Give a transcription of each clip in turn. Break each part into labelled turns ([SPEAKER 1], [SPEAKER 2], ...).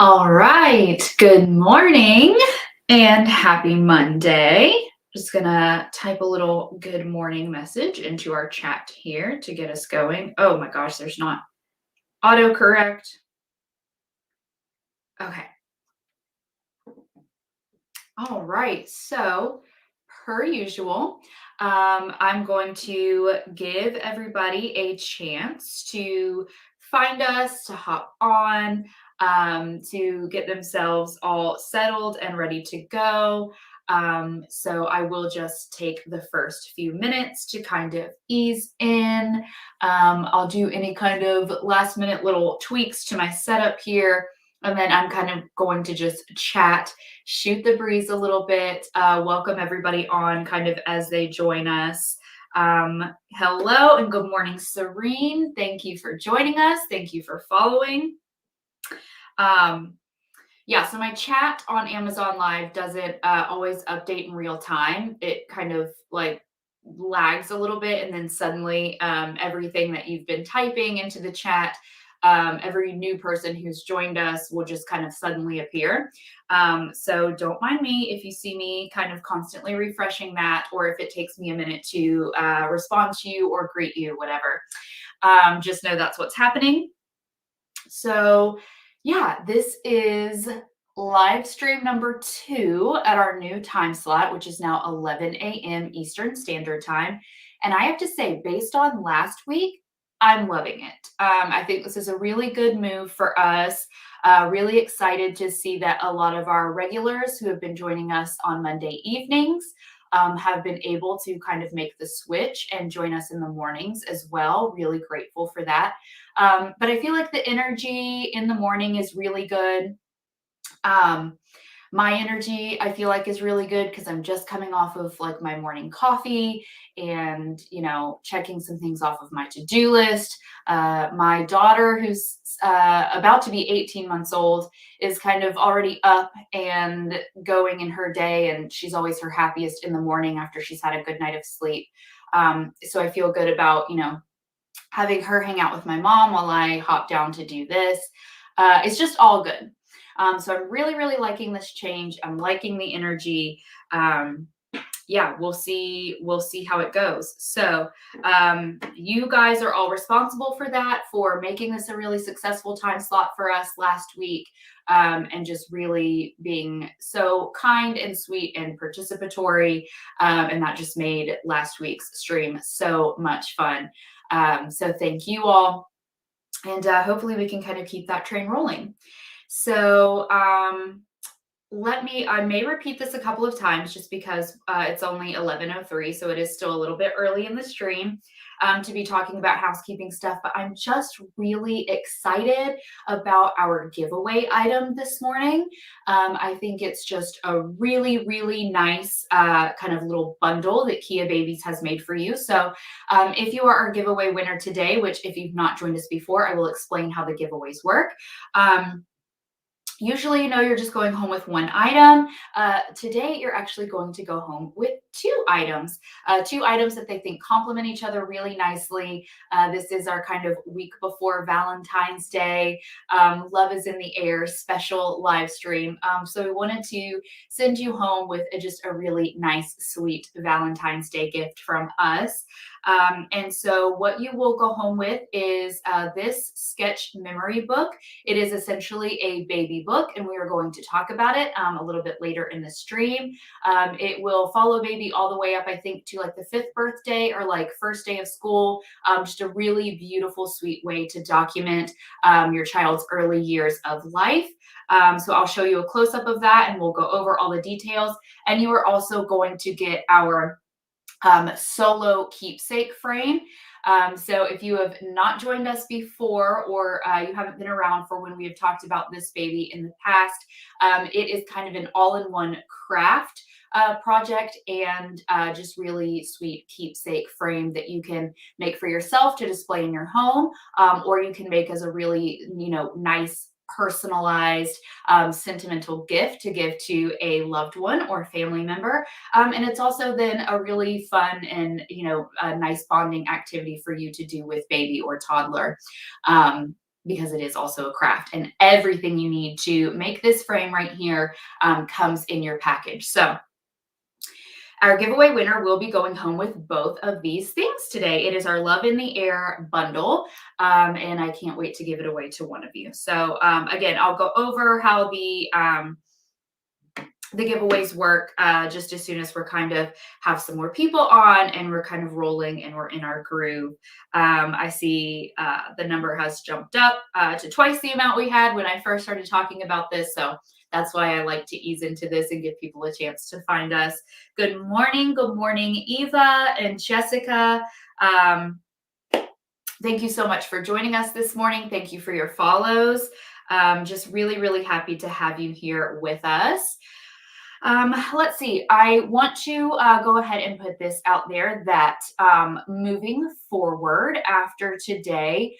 [SPEAKER 1] All right. Good morning and happy Monday. Just gonna type a little good morning message into our chat here to get us going. Oh my gosh, there's not autocorrect. Okay. All right. So, per usual, I'm going to give everybody a chance to find us, to hop on, to get themselves all settled and ready to go. So, I will just take the first few minutes to kind of ease in. I'll do any kind of last minute little tweaks to my setup here. And then I'm kind of going to just chat, shoot the breeze a little bit, welcome everybody on kind of as they join us. Hello and good morning, Serene. Thank you for joining us. Thank you for following. Um, yeah, so my chat on Amazon Live doesn't always update in real time. It kind of like lags a little bit, and then suddenly everything that you've been typing into the chat, every new person who's joined us will just kind of suddenly appear. So don't mind me if you see me kind of constantly refreshing that, or if it takes me a minute to respond to you or greet you, whatever. Just know that's what's happening. So, yeah, this is live stream number 2 at our new time slot, which is now 11 a.m. Eastern Standard Time. And I have to say, based on last week, I'm loving it. I think this is a really good move for us. Really excited to see that a lot of our regulars who have been joining us on Monday evenings have been able to kind of make the switch and join us in the mornings as well. Really grateful for that. But I feel like the energy in the morning is really good. Um, my energy, I feel like, is really good because I'm just coming off of like my morning coffee and, checking some things off of my to-do list. My daughter, who's about to be 18 months old, is kind of already up and going in her day, and she's always her happiest in the morning after she's had a good night of sleep. So I feel good about, having her hang out with my mom while I hop down to do this. It's just all good. So I'm really, really liking this change. I'm liking the energy. Yeah, we'll see. We'll see how it goes. So you guys are all responsible for that, for making this a really successful time slot for us last week, and just really being so kind and sweet and participatory. And that just made last week's stream so much fun. So thank you all. And hopefully we can kind of keep that train rolling. So I may repeat this a couple of times just because it's only 11:03, so it is still a little bit early in the stream to be talking about housekeeping stuff, but I'm just really excited about our giveaway item this morning. I think it's just a really, really nice kind of little bundle that Kia Babies has made for you. So if you are our giveaway winner today, which if you've not joined us before, I will explain how the giveaways work. Usually, you're just going home with one item. Today, you're actually going to go home with 2 items that they think complement each other really nicely. This is our kind of week before Valentine's Day. Love is in the air special live stream. So we wanted to send you home with just a really nice, sweet Valentine's Day gift from us. And so what you will go home with is this sketch memory book. It is essentially a baby book, and we are going to talk about it a little bit later in the stream. It will follow baby all the way up, I think, to like the 5th birthday or like first day of school. Just a really beautiful, sweet way to document your child's early years of life. So I'll show you a close-up of that, and we'll go over all the details. And you are also going to get our solo keepsake frame. So if you have not joined us before, or you haven't been around for when we have talked about this baby in the past, it is kind of an all-in-one craft project and just really sweet keepsake frame that you can make for yourself to display in your home, or you can make as a really, nice personalized sentimental gift to give to a loved one or family member. And it's also then a really fun and, a nice bonding activity for you to do with baby or toddler. because it is also a craft, and everything you need to make this frame right here comes in your package. So our giveaway winner will be going home with both of these things today. It is our Love in the Air bundle, and I can't wait to give it away to one of you. So again, I'll go over how the giveaways work just as soon as we're kind of have some more people on and we're kind of rolling and we're in our groove. I see the number has jumped up to twice the amount we had when I first started talking about this. So that's why I like to ease into this and give people a chance to find us. Good morning, Eva and Jessica. Thank you so much for joining us this morning. Thank you for your follows. Just really, really happy to have you here with us. Let's see. I want to go ahead and put this out there that moving forward after today,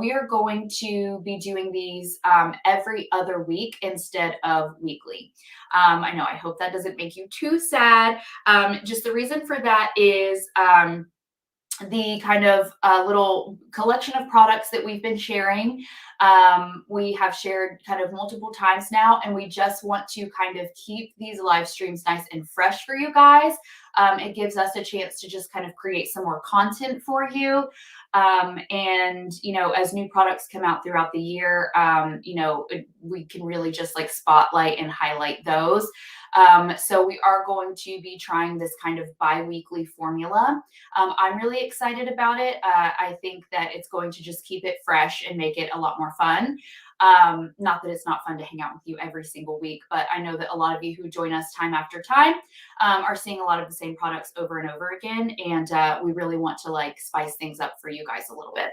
[SPEAKER 1] we are going to be doing these every other week instead of weekly. I know, I hope that doesn't make you too sad. Just the reason for that is the kind of little collection of products that we've been sharing. We have shared kind of multiple times now, and we just want to kind of keep these live streams nice and fresh for you guys. It gives us a chance to just kind of create some more content for you. And, you know, as new products come out throughout the year, you know, we can really just like spotlight and highlight those. So we are going to be trying this kind of bi-weekly formula. I'm really excited about it. I think that it's going to just keep it fresh and make it a lot more fun. Not that it's not fun to hang out with you every single week, but I know that a lot of you who join us time after time are seeing a lot of the same products over and over again. And we really want to like spice things up for you guys a little bit.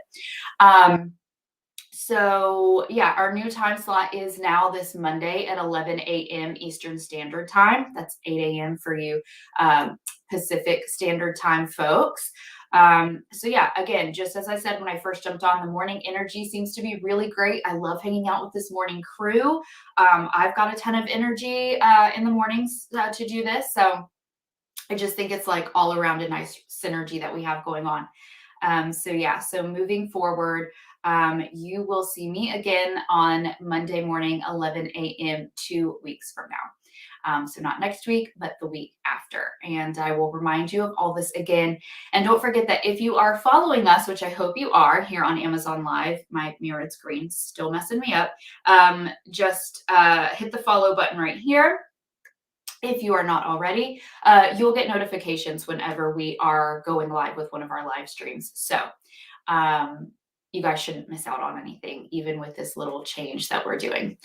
[SPEAKER 1] So yeah, our new time slot is now this Monday at 11 a.m. Eastern Standard Time. That's 8 a.m. for you Pacific Standard Time folks. So yeah, again, just as I said when I first jumped on, the morning energy seems to be really great. I love hanging out with this morning crew. I've got a ton of energy in the mornings to do this. So I just think it's like all around a nice synergy that we have going on. So yeah, so moving forward, you will see me again on Monday morning, 11 a.m., 2 weeks from now. So not next week, but the week after. And I will remind you of all this again. And don't forget that if you are following us, which I hope you are here on Amazon Live, my mirrored screen's still messing me up, just hit the follow button right here. If you are not already, you'll get notifications whenever we are going live with one of our live streams. So you guys shouldn't miss out on anything, even with this little change that we're doing.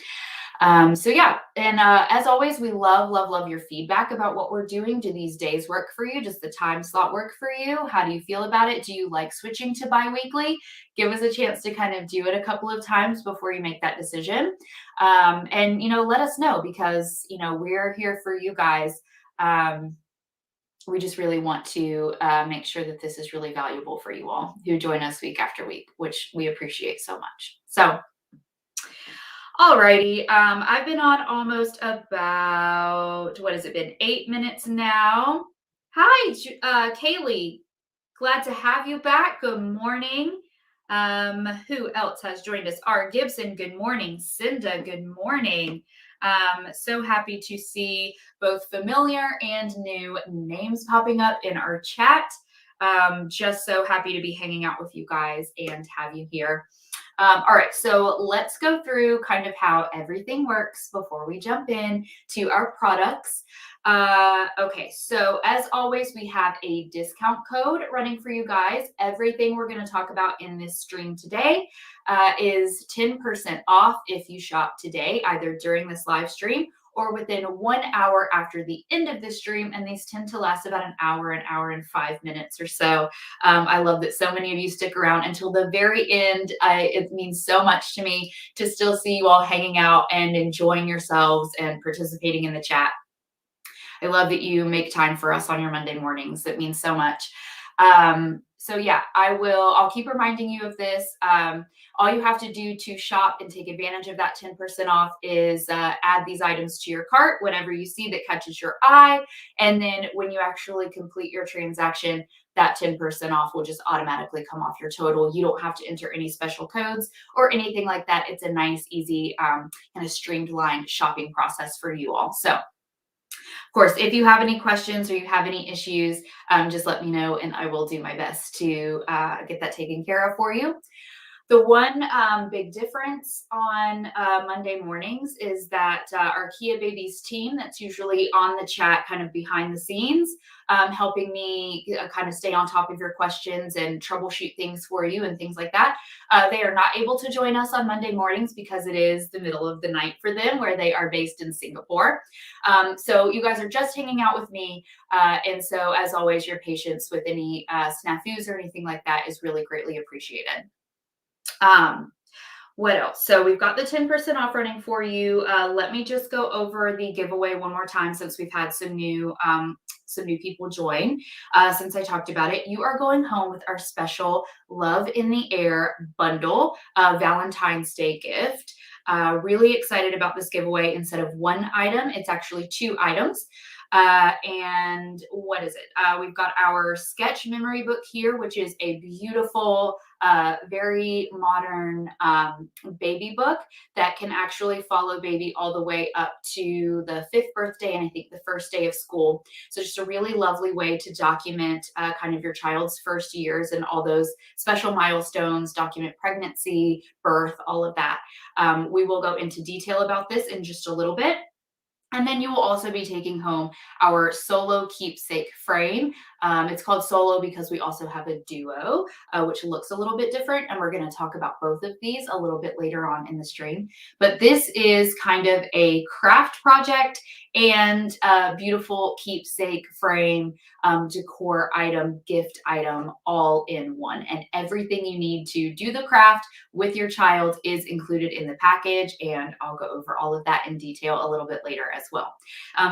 [SPEAKER 1] So yeah, and as always, we love your feedback about what we're doing. Do these days work for you? Does the time slot work for you? How do you feel about it? Do you like switching to bi-weekly? Give us a chance to kind of do it a couple of times before you make that decision. And, you know, let us know because, you know, we're here for you guys. We just really want to make sure that this is really valuable for you all who join us week after week, which we appreciate so much. So, alrighty, I've been on almost about, what has it been, 8 minutes now. Hi, Kaylee. Glad to have you back. Good morning. Who else has joined us? R. Gibson, good morning. Cinda, good morning. So happy to see both familiar and new names popping up in our chat. Just so happy to be hanging out with you guys and have you here. All right, so let's go through kind of how everything works before we jump in to our products. Okay, so as always, we have a discount code running for you guys. Everything we're going to talk about in this stream today is 10% off if you shop today, either during this live stream or within 1 hour after the end of the stream. And these tend to last about an hour and 5 minutes or so. I love that so many of you stick around until the very end. It means so much to me to still see you all hanging out and enjoying yourselves and participating in the chat. I love that you make time for us on your Monday mornings. It means so much. So yeah, I'll keep reminding you of this. All you have to do to shop and take advantage of that 10% off is add these items to your cart whenever you see that catches your eye. And then when you actually complete your transaction, that 10% off will just automatically come off your total. You don't have to enter any special codes or anything like that. It's a nice, easy, kind of streamlined shopping process for you all. So, of course, if you have any questions or you have any issues, just let me know and I will do my best to get that taken care of for you. The one big difference on Monday mornings is that our Kia Babies team, that's usually on the chat kind of behind the scenes, helping me kind of stay on top of your questions and troubleshoot things for you and things like that. They are not able to join us on Monday mornings because it is the middle of the night for them where they are based in Singapore. So you guys are just hanging out with me. And so as always, your patience with any snafus or anything like that is really greatly appreciated. What else? So we've got the 10% off running for you. Let me just go over the giveaway one more time since we've had some new people join. Since I talked about it, you are going home with our special Love in the Air bundle Valentine's Day gift. Really excited about this giveaway. Instead of one item, it's actually 2 items. And what is it? We've got our sketch memory book here, which is a beautiful, very modern baby book that can actually follow baby all the way up to the 5th birthday and I think the 1st day of school. So just a really lovely way to document kind of your child's first years and all those special milestones, document pregnancy, birth, all of that. We will go into detail about this in just a little bit. And then you will also be taking home our solo keepsake frame. It's called solo because we also have a duo, which looks a little bit different. And we're going to talk about both of these a little bit later on in the stream. But this is kind of a craft project and a beautiful keepsake frame, decor item, gift item, all in one. And everything you need to do the craft with your child is included in the package. And I'll go over all of that in detail a little bit later as well.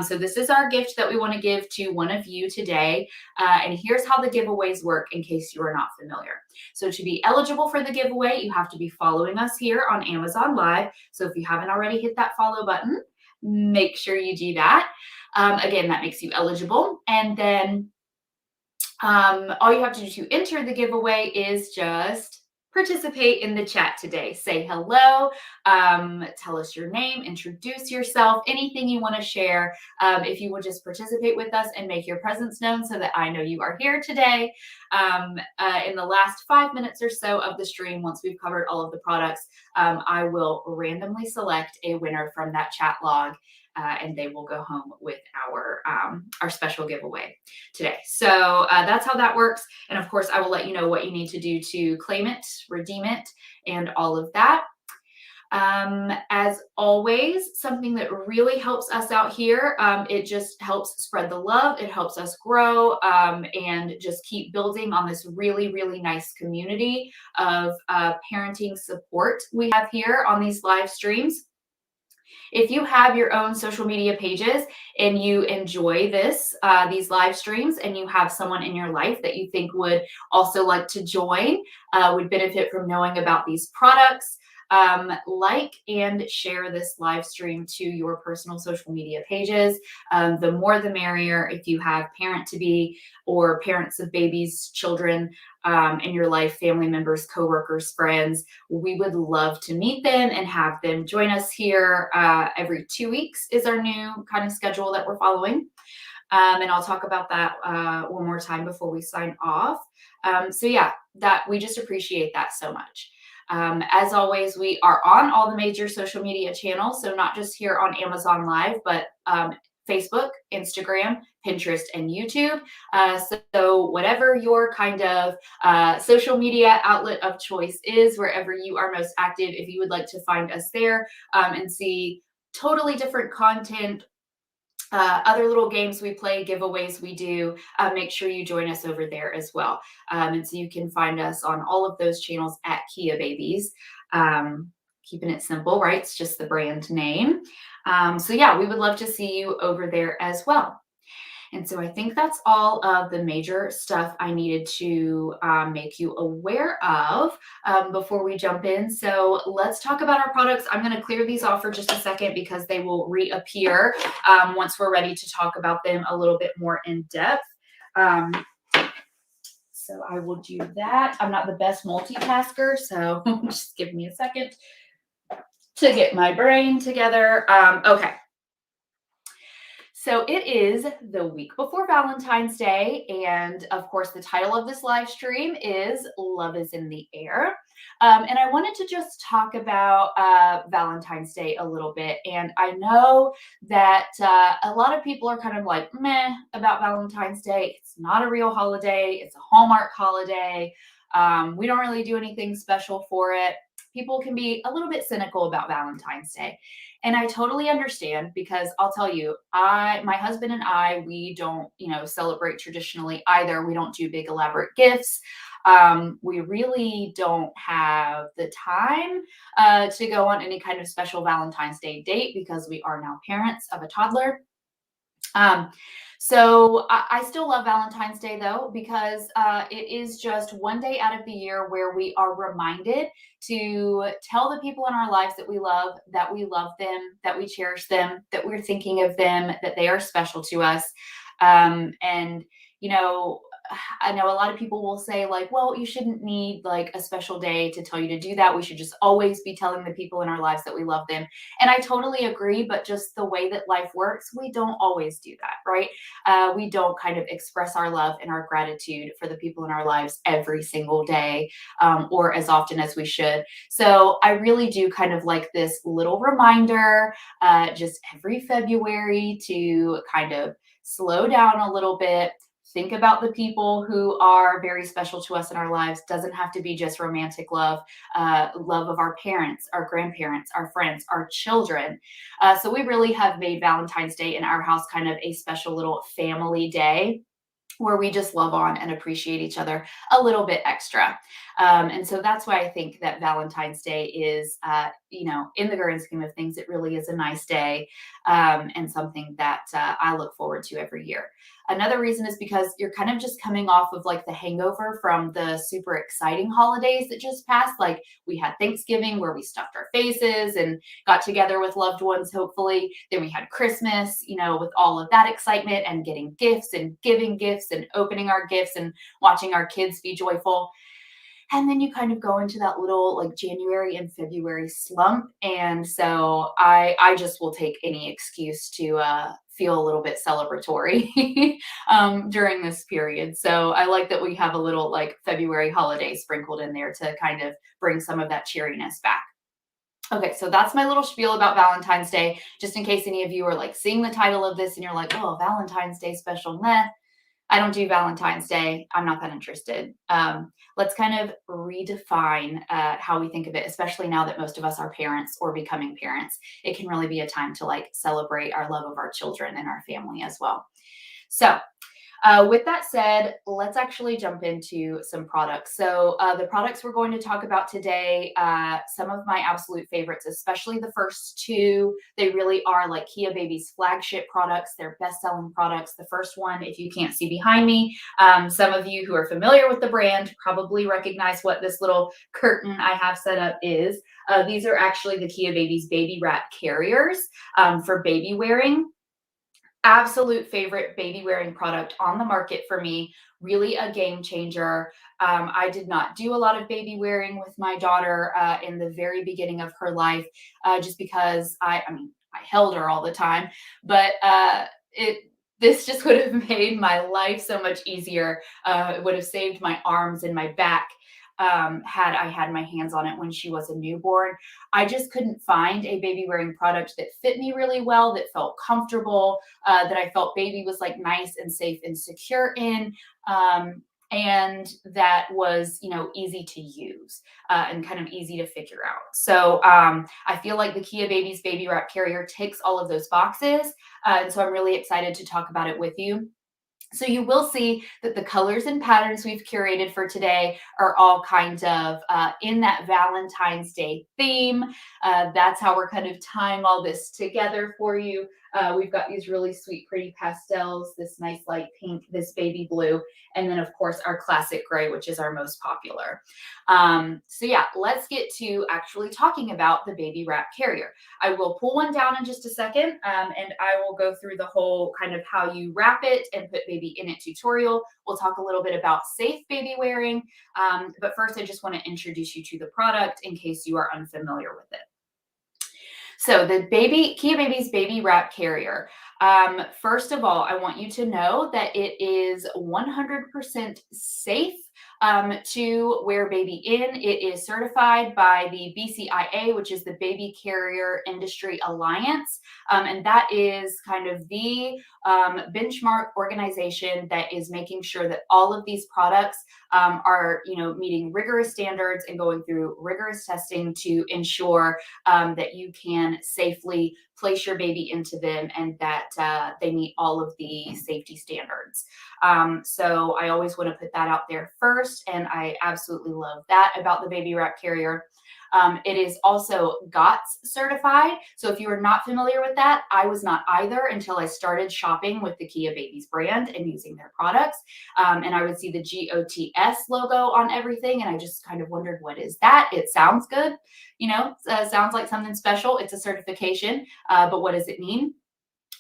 [SPEAKER 1] So this is our gift that we want to give to one of you today. And here's how the giveaways work in case you are not familiar. So to be eligible for the giveaway, you have to be following us here on Amazon Live. So if you haven't already hit that follow button, make sure you do that. Again, that makes you eligible. And then all you have to do to enter the giveaway is just participate in the chat today. Say hello, tell us your name, introduce yourself, anything you want to share. If you will just participate with us and make your presence known so that I know you are here today. In the last 5 minutes or so of the stream, once we've covered all of the products, I will randomly select a winner from that chat log. And they will go home with our special giveaway today. So that's how that works. And of course, I will let you know what you need to do to claim it, redeem it, and all of that. As always, something that really helps us out here, it just helps spread the love. It helps us grow and just keep building on this really, really nice community of parenting support we have here on these live streams. If you have your own social media pages and you enjoy these live streams and you have someone in your life that you think would also like to join, would benefit from knowing about these products, like and share this live stream to your personal social media pages. The more the merrier. If you have parent-to-be or parents of babies, children in your life, family members, coworkers, friends, we would love to meet them and have them join us here. Every 2 weeks is our new kind of schedule that we're following. And I'll talk about that one more time before we sign off. So yeah, that we just appreciate that so much. As always, we are on all the major social media channels. So not just here on Amazon Live, but Facebook, Instagram, Pinterest, and YouTube. So whatever your kind of social media outlet of choice is, wherever you are most active, if you would like to find us there and see totally different content, other little games we play, giveaways we do, make sure you join us over there as well. And so you can find us on all of those channels at Kia Babies. Keeping it simple, right? It's just the brand name. So yeah, we would love to see you over there as well. And so I think that's all of the major stuff I needed to make you aware of before we jump in. So let's talk about our products. I'm going to clear these off for just a second because they will reappear once we're ready to talk about them a little bit more in depth. Um, so I will do that. I'm not the best multitasker, so just give me a second to get my brain together. Okay. So it is the week before Valentine's Day, and of course, the title of this live stream is Love is in the Air. And I wanted to just talk about Valentine's Day a little bit. And I know that a lot of people are kind of like, meh, about Valentine's Day. It's not a real holiday, it's a Hallmark holiday. We don't really do anything special for it. People can be a little bit cynical about Valentine's Day. And I totally understand because I'll tell you, my husband and I, we don't, celebrate traditionally either. We don't do big elaborate gifts. We really don't have the time to go on any kind of special Valentine's Day date because we are now parents of a toddler. Um, so I still love Valentine's Day though, because it is just one day out of the year where we are reminded to tell the people in our lives that we love them, that we cherish them, that we're thinking of them, that they are special to us. And, you know, I know a lot of people will say like, well, you shouldn't need like a special day to tell you to do that. We should just always be telling the people in our lives that we love them. And I totally agree, but just the way that life works, we don't always do that, right? We don't kind of express our love and our gratitude for the people in our lives every single day or as often as we should. So I really do kind of like this little reminder just every February to kind of slow down a little bit. Think about the people who are very special to us in our lives. Doesn't have to be just romantic love, love of our parents, our grandparents, our friends, our children. So we really have made Valentine's Day in our house kind of a special little family day where we just love on and appreciate each other a little bit extra. And so that's why I think that Valentine's Day is, in the grand scheme of things, it really is a nice day and something that I look forward to every year. Another reason is because you're kind of just coming off of like the hangover from the super exciting holidays that just passed. Like we had Thanksgiving where we stuffed our faces and got together with loved ones, hopefully. Then we had Christmas, with all of that excitement and getting gifts and giving gifts and opening our gifts and watching our kids be joyful. And then you kind of go into that little like January and February slump. And so I just will take any excuse to feel a little bit celebratory during this period. So I like that we have a little like February holiday sprinkled in there to kind of bring some of that cheeriness back. Okay, so that's my little spiel about Valentine's Day, just in case any of you are like seeing the title of this and you're like, oh, Valentine's Day special, meh. I don't do Valentine's Day. I'm not that interested. Let's kind of redefine how we think of it, especially now that most of us are parents or becoming parents. It can really be a time to like celebrate our love of our children and our family as well. So with that said, let's actually jump into some products. So the products we're going to talk about today, some of my absolute favorites, especially the first two, they really are like Kia Baby's flagship products. They're best-selling products. The first one, if you can't see behind me, some of you who are familiar with the brand probably recognize what this little curtain I have set up is. These are actually the Kia Baby's baby wrap carriers for baby wearing. Absolute favorite baby wearing product on the market for me, really a game changer. I did not do a lot of baby wearing with my daughter in the very beginning of her life, just because I held her all the time, but this just would have made my life so much easier. It would have saved my arms and my back had I had my hands on it when she was a newborn. I just couldn't find a baby wearing product that fit me really well, that felt comfortable, that I felt baby was like nice and safe and secure in. And that was, easy to use and kind of easy to figure out. So I feel like the Kia Baby's baby wrap carrier ticks all of those boxes. And so I'm really excited to talk about it with you. So you will see that the colors and patterns we've curated for today are all kind of in that Valentine's Day theme. That's how we're kind of tying all this together for you. We've got these really sweet, pretty pastels, this nice light pink, this baby blue, and then of course our classic gray, which is our most popular. So yeah, let's get to actually talking about the baby wrap carrier. I will pull one down in just a second, and I will go through the whole kind of how you wrap it and put baby in it tutorial. We'll talk a little bit about safe baby wearing, but first I just want to introduce you to the product in case you are unfamiliar with it. So the Kia Babies Baby Wrap Carrier. First of all, I want you to know that it is 100% safe to wear baby in. It is certified by the BCIA, which is the Baby Carrier Industry Alliance. And that is kind of the benchmark organization that is making sure that all of these products are, meeting rigorous standards and going through rigorous testing to ensure that you can safely place your baby into them and that they meet all of the safety standards. So I always want to put that out there first, and I absolutely love that about the baby wrap carrier. It is also GOTS certified. So if you are not familiar with that, I was not either until I started shopping with the Kia Babies brand and using their products. And I would see the GOTS logo on everything, and I just kind of wondered, what is that? It sounds good, sounds like something special. It's a certification, but what does it mean?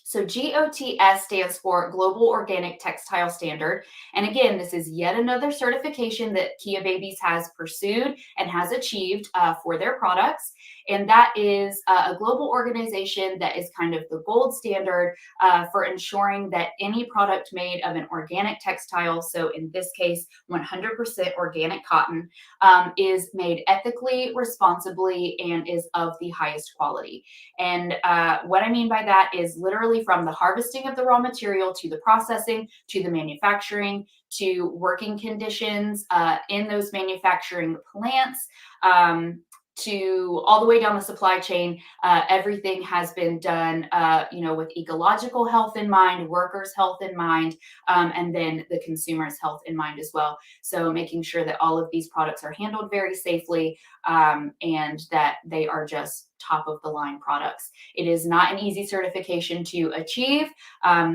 [SPEAKER 1] So GOTS stands for Global Organic Textile Standard. And again, this is yet another certification that Kia Babies has pursued and has achieved for their products. And that is a global organization that is kind of the gold standard for ensuring that any product made of an organic textile, so in this case, 100% organic cotton, is made ethically, responsibly, and is of the highest quality. And what I mean by that is literally from the harvesting of the raw material to the processing, to the manufacturing, to working conditions in those manufacturing plants, to all the way down the supply chain. Everything has been done, with ecological health in mind, workers' health in mind, and then the consumer's health in mind as well. So making sure that all of these products are handled very safely and that they are just top of the line products. It is not an easy certification to achieve.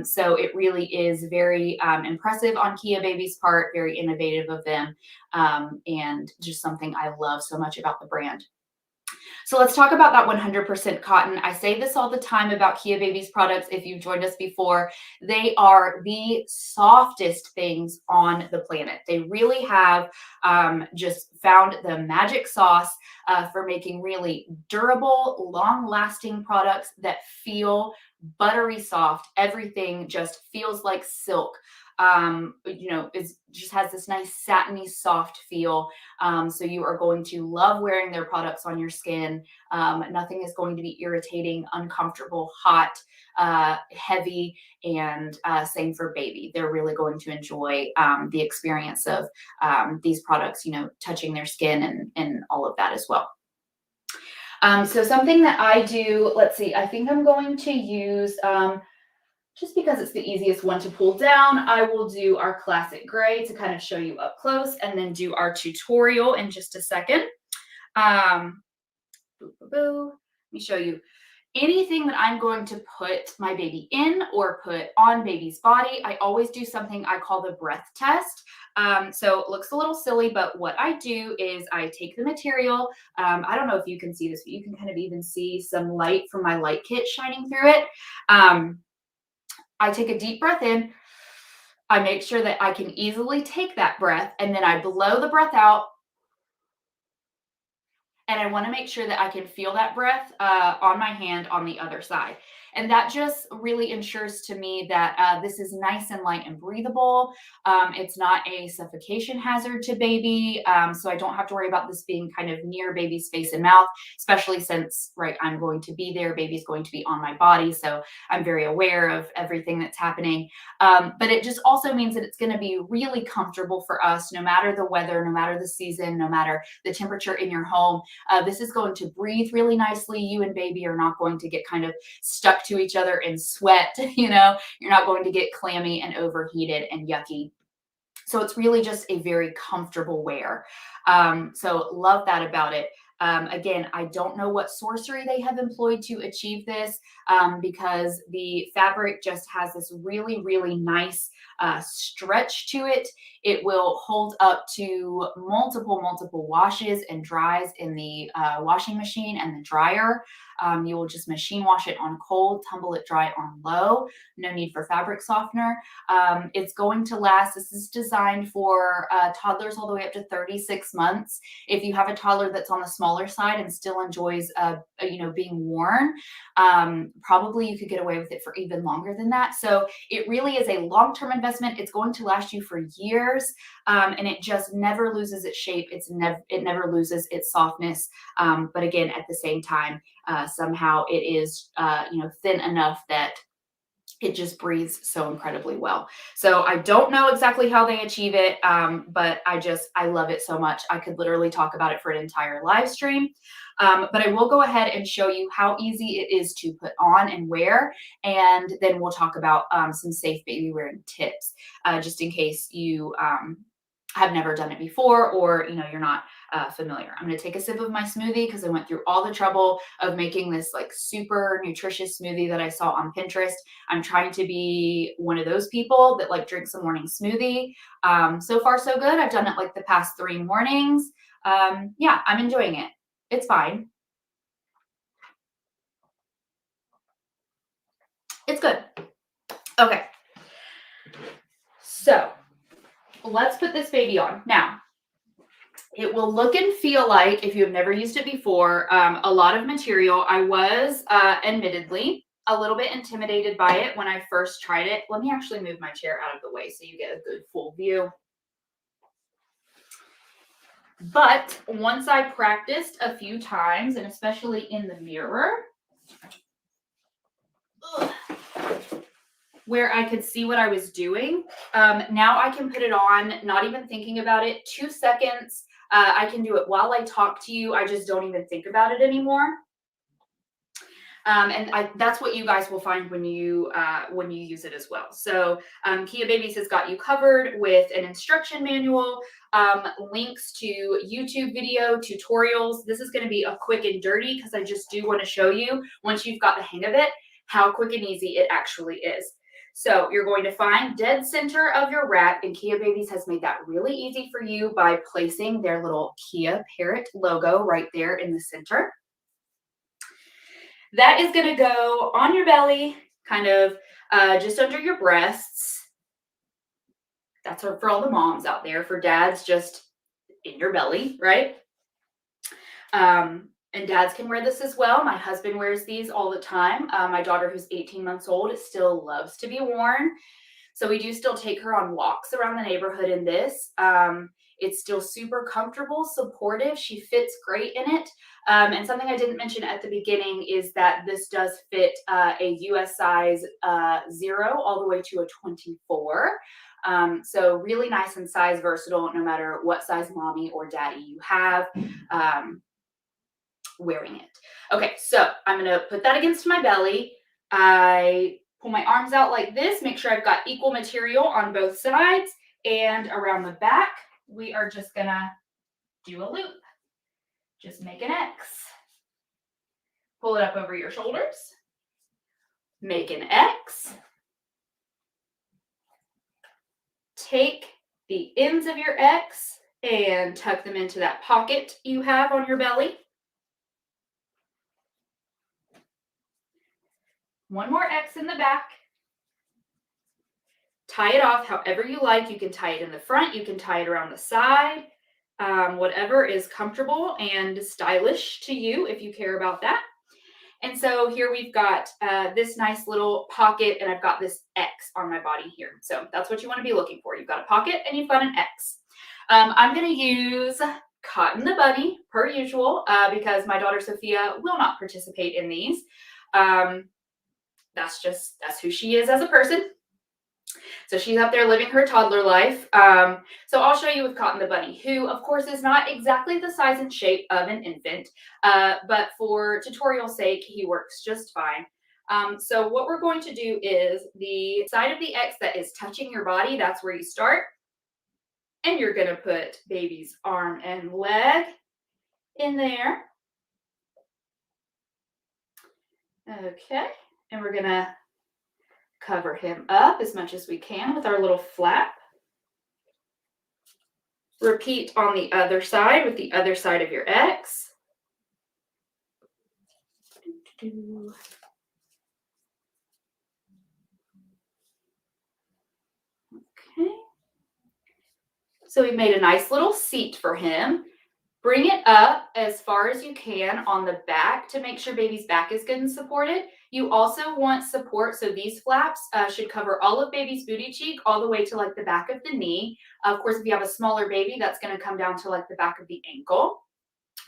[SPEAKER 1] So it really is very impressive on Kia Babies' part, very innovative of them, and just something I love so much about the brand. So let's talk about that 100% cotton. I say this all the time about Kia Babies products. If you've joined us before, they are the softest things on the planet. They really have just found the magic sauce for making really durable, long-lasting products that feel buttery soft. Everything just feels like silk. It just has this nice satiny soft feel. So you are going to love wearing their products on your skin. Nothing is going to be irritating, uncomfortable, hot, heavy, and same for baby. They're really going to enjoy the experience of these products, touching their skin and all of that as well. So something that I do, let's see, I think I'm going to use, just because it's the easiest one to pull down, I will do our classic gray to kind of show you up close and then do our tutorial in just a second. Let me show you. Anything that I'm going to put my baby in or put on baby's body, I always do something I call the breath test. So it looks a little silly, but what I do is I take the material. I don't know if you can see this, but you can kind of even see some light from my light kit shining through it. I take a deep breath in. I make sure that I can easily take that breath, and then I blow the breath out. And I want to make sure that I can feel that breath on my hand on the other side. And that just really ensures to me that this is nice and light and breathable. It's not a suffocation hazard to baby. So I don't have to worry about this being kind of near baby's face and mouth, especially since, right, I'm going to be there. Baby's going to be on my body. So I'm very aware of everything that's happening. But it just also means that it's going to be really comfortable for us, no matter the weather, no matter the season, no matter the temperature in your home. This is going to breathe really nicely. You and baby are not going to get kind of stuck to each other and sweat, you know, you're not going to get clammy and overheated and yucky. So it's really just a very comfortable wear. So love that about it. Again, I don't know what sorcery they have employed to achieve this, because the fabric just has this really, really nice stretch to it. It will hold up to multiple washes and dries in the washing machine and the dryer. You will just machine wash it on cold, tumble it dry on low. No need for fabric softener. It's going to last. This is designed for toddlers all the way up to 36 months. If you have a toddler that's on the smaller side and still enjoys, being worn, probably you could get away with it for even longer than that. So it really is a long-term investment. It's going to last you for years, and it just never loses its shape. It never loses its softness. But again, at the same time, somehow it is, thin enough that it just breathes so incredibly well. So I don't know exactly how they achieve it, but I love it so much. I could literally talk about it for an entire live stream. But I will go ahead and show you how easy it is to put on and wear. And then we'll talk about some safe baby wearing tips, just in case you have never done it before, or you're not familiar. I'm going to take a sip of my smoothie because I went through all the trouble of making this like super nutritious smoothie that I saw on Pinterest. I'm trying to be one of those people that like drinks a morning smoothie. So far so good. I've done it like the past 3 mornings. Yeah, I'm enjoying it. It's fine. It's good. Okay. So let's put this baby on. Now, it will look and feel like, if you have never used it before, a lot of material. I was admittedly a little bit intimidated by it when I first tried it. Let me actually move my chair out of the way so you get a good full view. But once I practiced a few times, and especially in the mirror, where I could see what I was doing, now I can put it on, not even thinking about it. 2 seconds. I can do it while I talk to you. I just don't even think about it anymore. That's what you guys will find when you use it as well. So Kia Babies has got you covered with an instruction manual, links to YouTube video tutorials. This is going to be a quick and dirty because I just do want to show you, once you've got the hang of it, how quick and easy it actually is. So you're going to find dead center of your wrap, and Kia Babies has made that really easy for you by placing their little Kia parrot logo right there in the center. That is going to go on your belly, kind of just under your breasts. That's for all the moms out there. For dads, just in your belly, right? And dads can wear this as well. My husband wears these all the time. My daughter, who's 18 months old, still loves to be worn. So we do still take her on walks around the neighborhood in this. It's still super comfortable, supportive. She fits great in it. And something I didn't mention at the beginning is that this does fit a US size 0 all the way to a 24. So really nice and size versatile, no matter what size mommy or daddy you have wearing it. Okay, so I'm going to put that against my belly. I pull my arms out like this, make sure I've got equal material on both sides, and around the back, we are just going to do a loop. Just make an X. Pull it up over your shoulders. Make an X. Take the ends of your X and tuck them into that pocket you have on your belly. One more X in the back. Tie it off however you like. You can tie it in the front. You can tie it around the side. Whatever is comfortable and stylish to you, if you care about that. And so here we've got this nice little pocket, and I've got this X on my body here. So that's what you want to be looking for. You've got a pocket and you've got an X. I'm going to use Cotton the Bunny, per usual, because my daughter Sophia will not participate in these. That's who she is as a person. So she's up there living her toddler life. So I'll show you with Cotton the bunny, who of course is not exactly the size and shape of an infant, but for tutorial sake, he works just fine. So what we're going to do is the side of the X that is touching your body, that's where you start. And you're gonna put baby's arm and leg in there. Okay, and we're gonna cover him up as much as we can with our little flap. Repeat on the other side with the other side of your X. Okay. So we made a nice little seat for him. Bring it up as far as you can on the back to make sure baby's back is good and supported. You also want support, so these flaps should cover all of baby's booty cheek all the way to like the back of the knee. Of course, if you have a smaller baby, that's going to come down to like the back of the ankle.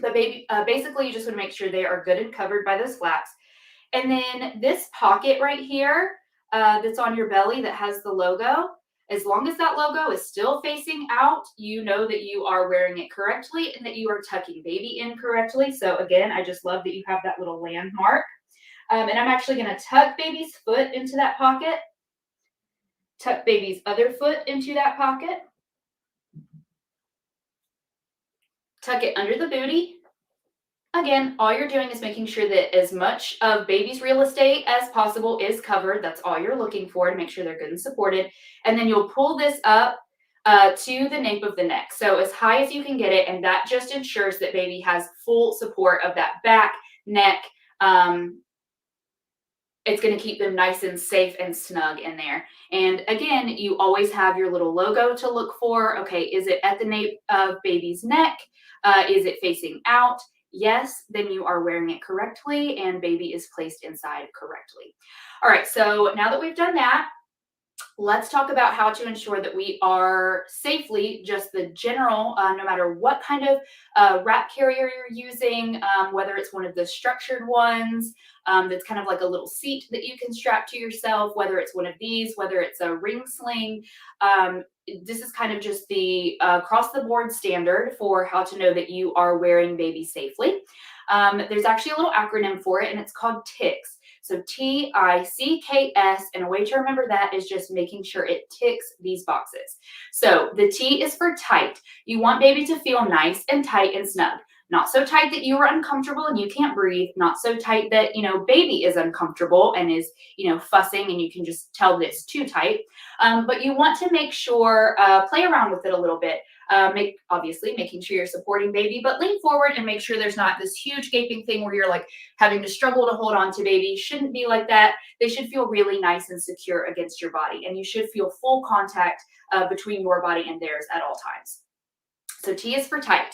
[SPEAKER 1] But basically, you just want to make sure they are good and covered by those flaps. And then this pocket right here that's on your belly that has the logo, as long as that logo is still facing out, you know that you are wearing it correctly and that you are tucking baby in correctly. So again, I just love that you have that little landmark. And I'm actually going to tuck baby's foot into that pocket, tuck baby's other foot into that pocket, tuck it under the booty. Again, all you're doing is making sure that as much of baby's real estate as possible is covered. That's all you're looking for to make sure they're good and supported. And then you'll pull this up to the nape of the neck. So as high as you can get it, and that just ensures that baby has full support of that back, neck. It's going to keep them nice and safe and snug in there. And again, you always have your little logo to look for. Okay, is it at the nape of baby's neck? Is it facing out? Yes, then you are wearing it correctly and baby is placed inside correctly. All right, so now that we've done that, let's talk about how to ensure that we are safely, just the general, no matter what kind of wrap carrier you're using, whether it's one of the structured ones that's kind of like a little seat that you can strap to yourself, whether it's one of these, whether it's a ring sling. This is kind of just the across the board standard for how to know that you are wearing baby safely. There's actually a little acronym for it, and it's called TICS. So TICKS, and a way to remember that is just making sure it ticks these boxes. So the T is for tight. You want baby to feel nice and tight and snug. Not so tight that you are uncomfortable and you can't breathe. Not so tight that, baby is uncomfortable and is, fussing and you can just tell that it's too tight. But you want to make sure, play around with it a little bit. Obviously making sure you're supporting baby, but lean forward and make sure there's not this huge gaping thing where you're like having to struggle to hold on to baby. Shouldn't be like that. They should feel really nice and secure against your body, and you should feel full contact between your body and theirs at all times. So T is for tight.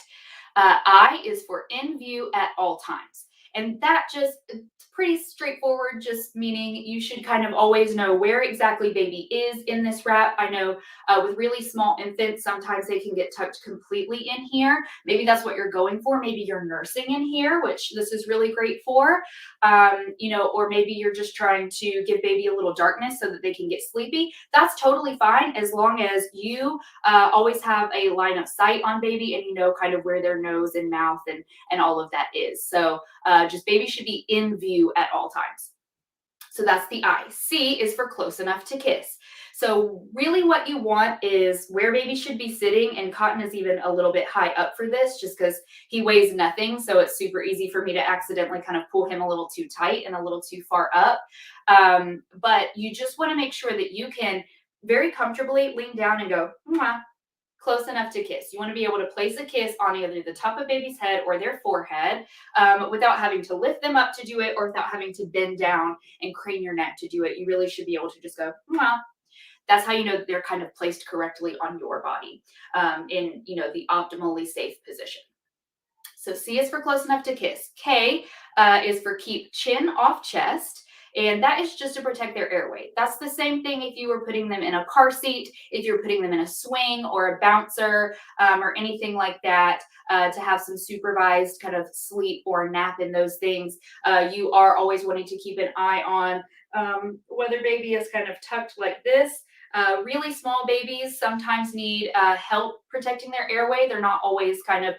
[SPEAKER 1] I is for in view at all times. And that it's pretty straightforward, just meaning you should kind of always know where exactly baby is in this wrap. I know with really small infants, sometimes they can get tucked completely in here. Maybe that's what you're going for. Maybe you're nursing in here, which this is really great for, or maybe you're just trying to give baby a little darkness so that they can get sleepy. That's totally fine as long as you always have a line of sight on baby and you know kind of where their nose and mouth and all of that is. So just baby should be in view at all times. So that's the I. C is for close enough to kiss. So really what you want is where baby should be sitting, and Cotton is even a little bit high up for this just because he weighs nothing. So it's super easy for me to accidentally kind of pull him a little too tight and a little too far up. But you just want to make sure that you can very comfortably lean down and go, mwah, close enough to kiss. You want to be able to place a kiss on either the top of baby's head or their forehead without having to lift them up to do it or without having to bend down and crane your neck to do it. You really should be able to just go, mwah. That's how you know that they're kind of placed correctly on your body in, the optimally safe position. So C is for close enough to kiss. K is for keep chin off chest. And that is just to protect their airway. That's the same thing if you were putting them in a car seat, if you're putting them in a swing or a bouncer or anything like that, to have some supervised kind of sleep or nap in those things. You are always wanting to keep an eye on whether baby is kind of tucked like this. Really small babies sometimes need help protecting their airway. They're not always kind of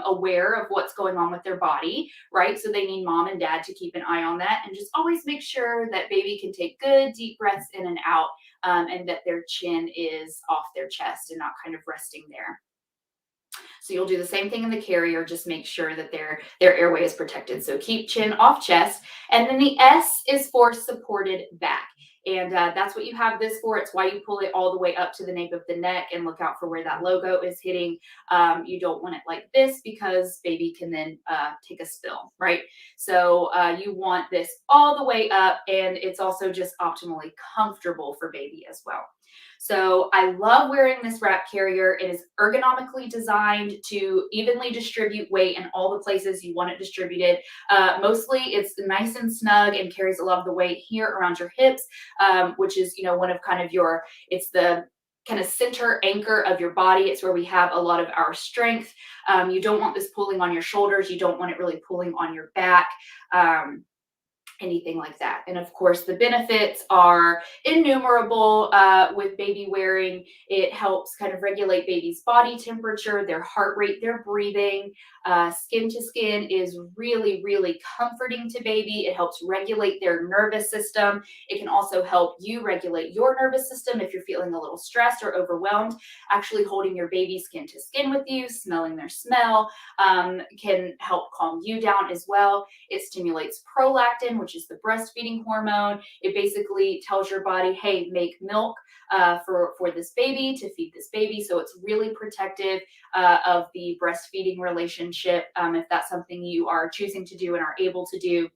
[SPEAKER 1] aware of what's going on with their body, right? So they need mom and dad to keep an eye on that and just always make sure that baby can take good deep breaths in and out, and that their chin is off their chest and not kind of resting there. So you'll do the same thing in the carrier, just make sure that their airway is protected. So keep chin off chest. And then the S is for supported back. And that's what you have this for. It's why you pull it all the way up to the nape of the neck and look out for where that logo is hitting. You don't want it like this because baby can then take a spill, right? So you want this all the way up, and it's also just optimally comfortable for baby as well. So I love wearing this wrap carrier. It is ergonomically designed to evenly distribute weight in all the places you want it distributed. Mostly it's nice and snug and carries a lot of the weight here around your hips, which is, one of kind of it's the kind of center anchor of your body. It's where we have a lot of our strength. You don't want this pulling on your shoulders. You don't want it really pulling on your back. Anything like that. And of course, the benefits are innumerable with baby wearing. It helps kind of regulate baby's body temperature, their heart rate, their breathing. Skin to skin is really, really comforting to baby. It helps regulate their nervous system. It can also help you regulate your nervous system if you're feeling a little stressed or overwhelmed. Actually holding your baby skin to skin with you, smelling their smell, can help calm you down as well. It stimulates prolactin, which is the breastfeeding hormone. It basically tells your body, hey, make milk for this baby, to feed this baby. So it's really protective of the breastfeeding relationship, if that's something you are choosing to do and are able to do.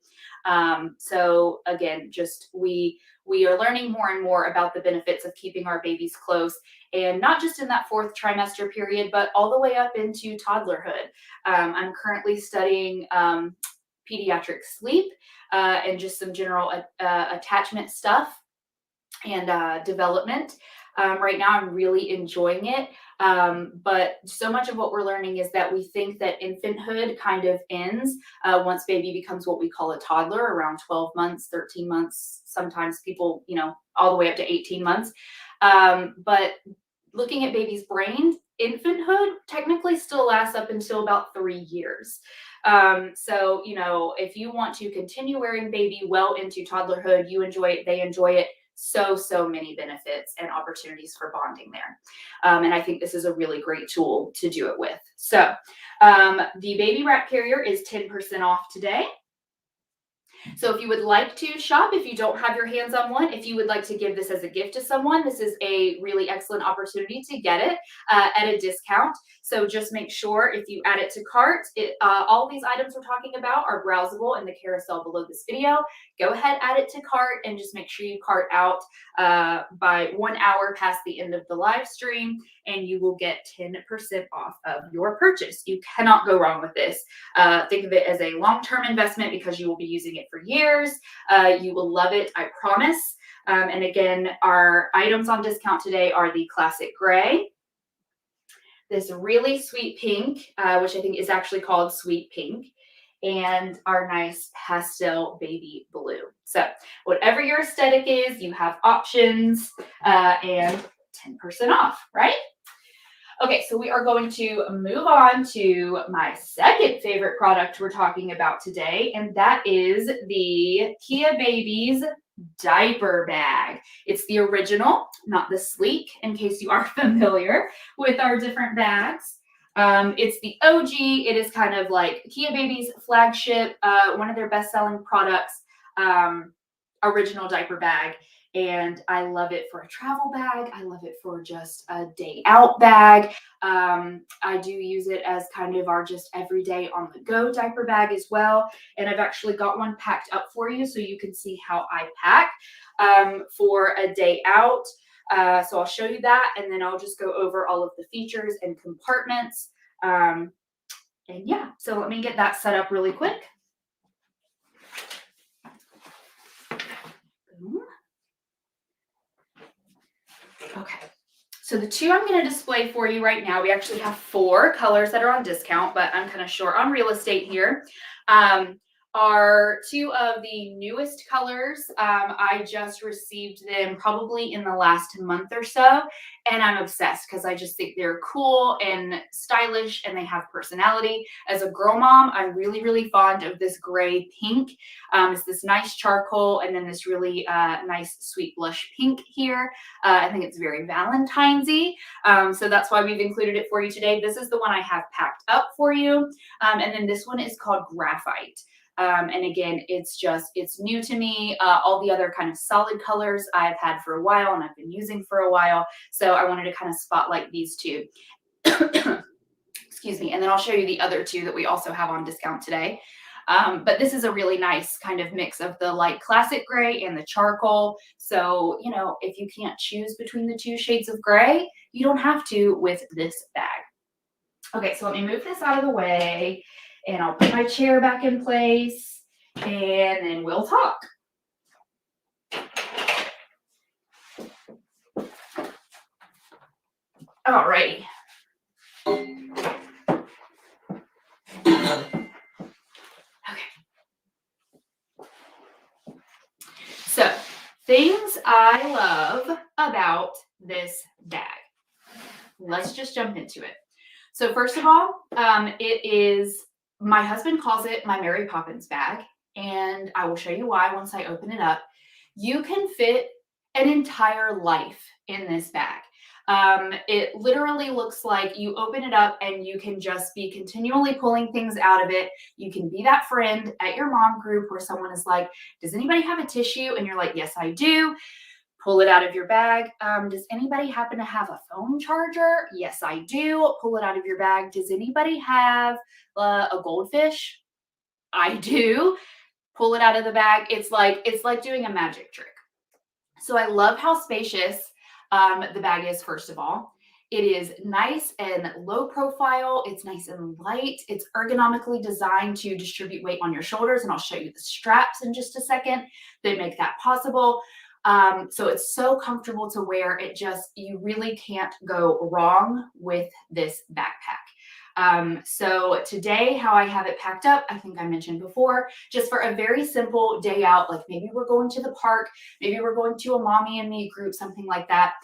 [SPEAKER 1] So again, just we are learning more and more about the benefits of keeping our babies close, and not just in that 4th trimester period, but all the way up into toddlerhood. I'm currently studying pediatric sleep and just some general attachment stuff and development. Right now, I'm really enjoying it. But so much of what we're learning is that we think that infanthood kind of ends once baby becomes what we call a toddler, around 12 months, 13 months, sometimes people, all the way up to 18 months. But looking at baby's brain, infanthood technically still lasts up until about 3 years. So, if you want to continue wearing baby well into toddlerhood, you enjoy it, they enjoy it. So many benefits and opportunities for bonding there. And I think this is a really great tool to do it with. So the baby wrap carrier is 10% off today. So if you would like to shop, if you don't have your hands on one, if you would like to give this as a gift to someone, this is a really excellent opportunity to get it at a discount. So just make sure if you add it to cart, all these items we're talking about are browsable in the carousel below this video. Go ahead, add it to cart, and just make sure you cart out by 1 hour past the end of the live stream, and you will get 10% off of your purchase. You cannot go wrong with this. Think of it as a long-term investment because you will be using it for years. You will love it, I promise. And again, our items on discount today are the classic gray, this really sweet pink, which I think is actually called sweet pink, and our nice pastel baby blue. So whatever your aesthetic is, you have options and 10% off, right? Okay, so we are going to move on to my second favorite product we're talking about today, and that is the Babies Diaper Bag. It's the original, not the sleek, in case you are familiar with our different bags. It's the OG. It is kind of like Babies' flagship, one of their best-selling products, original diaper bag. And I love it for a travel bag. I love it for just a day out bag. I do use it as kind of our just everyday on the go diaper bag as well. And I've actually got one packed up for you so you can see how I pack for a day out. So I'll show you that, and then I'll just go over all of the features and compartments. And yeah, so let me get that set up really quick. Okay, so the two I'm going to display for you right now, we actually have 4 colors that are on discount, but I'm kind of short on real estate here, are two of the newest colors. I just received them probably in the last month or so, and I'm obsessed because I just think they're cool and stylish and they have personality. As a girl mom, I'm really, really fond of this gray pink. It's this nice charcoal and then this really nice sweet blush pink here. I think it's very Valentine's-y. So that's why we've included it for you today. This is the one I have packed up for you. And then this one is called Graphite. And again, it's new to me. All the other kind of solid colors I've had for a while and I've been using for a while. So I wanted to kind of spotlight these two. Excuse me. And then I'll show you the other two that we also have on discount today. But this is a really nice kind of mix of the light classic gray and the charcoal. So, you know, if you can't choose between the two shades of gray, you don't have to with this bag. Okay, so let me move this out of the way and I'll put my chair back in place and then we'll talk. All righty. So, things I love about this bag. Let's just jump into it. So first of all, it is, my husband calls it my Mary Poppins bag, and I will show you why once I open it up. You can fit an entire life in this bag. It literally looks like you open it up and you can just be continually pulling things out of it. You can be that friend at your mom group where someone is like, does anybody have a tissue? And you're like, yes, I do. Pull it out of your bag. Does anybody happen to have a phone charger? Yes, I do. Pull it out of your bag. Does anybody have a goldfish? I do. Pull it out of the bag. It's like doing a magic trick. So I love how spacious the bag is, first of all. It is nice and low profile. It's nice and light. It's ergonomically designed to distribute weight on your shoulders. And I'll show you the straps in just a second that make that possible. So it's so comfortable to wear. You really can't go wrong with this backpack. So today, how I have it packed up, I think I mentioned before, just for a very simple day out, like maybe we're going to the park, maybe we're going to a mommy and me group, something like that.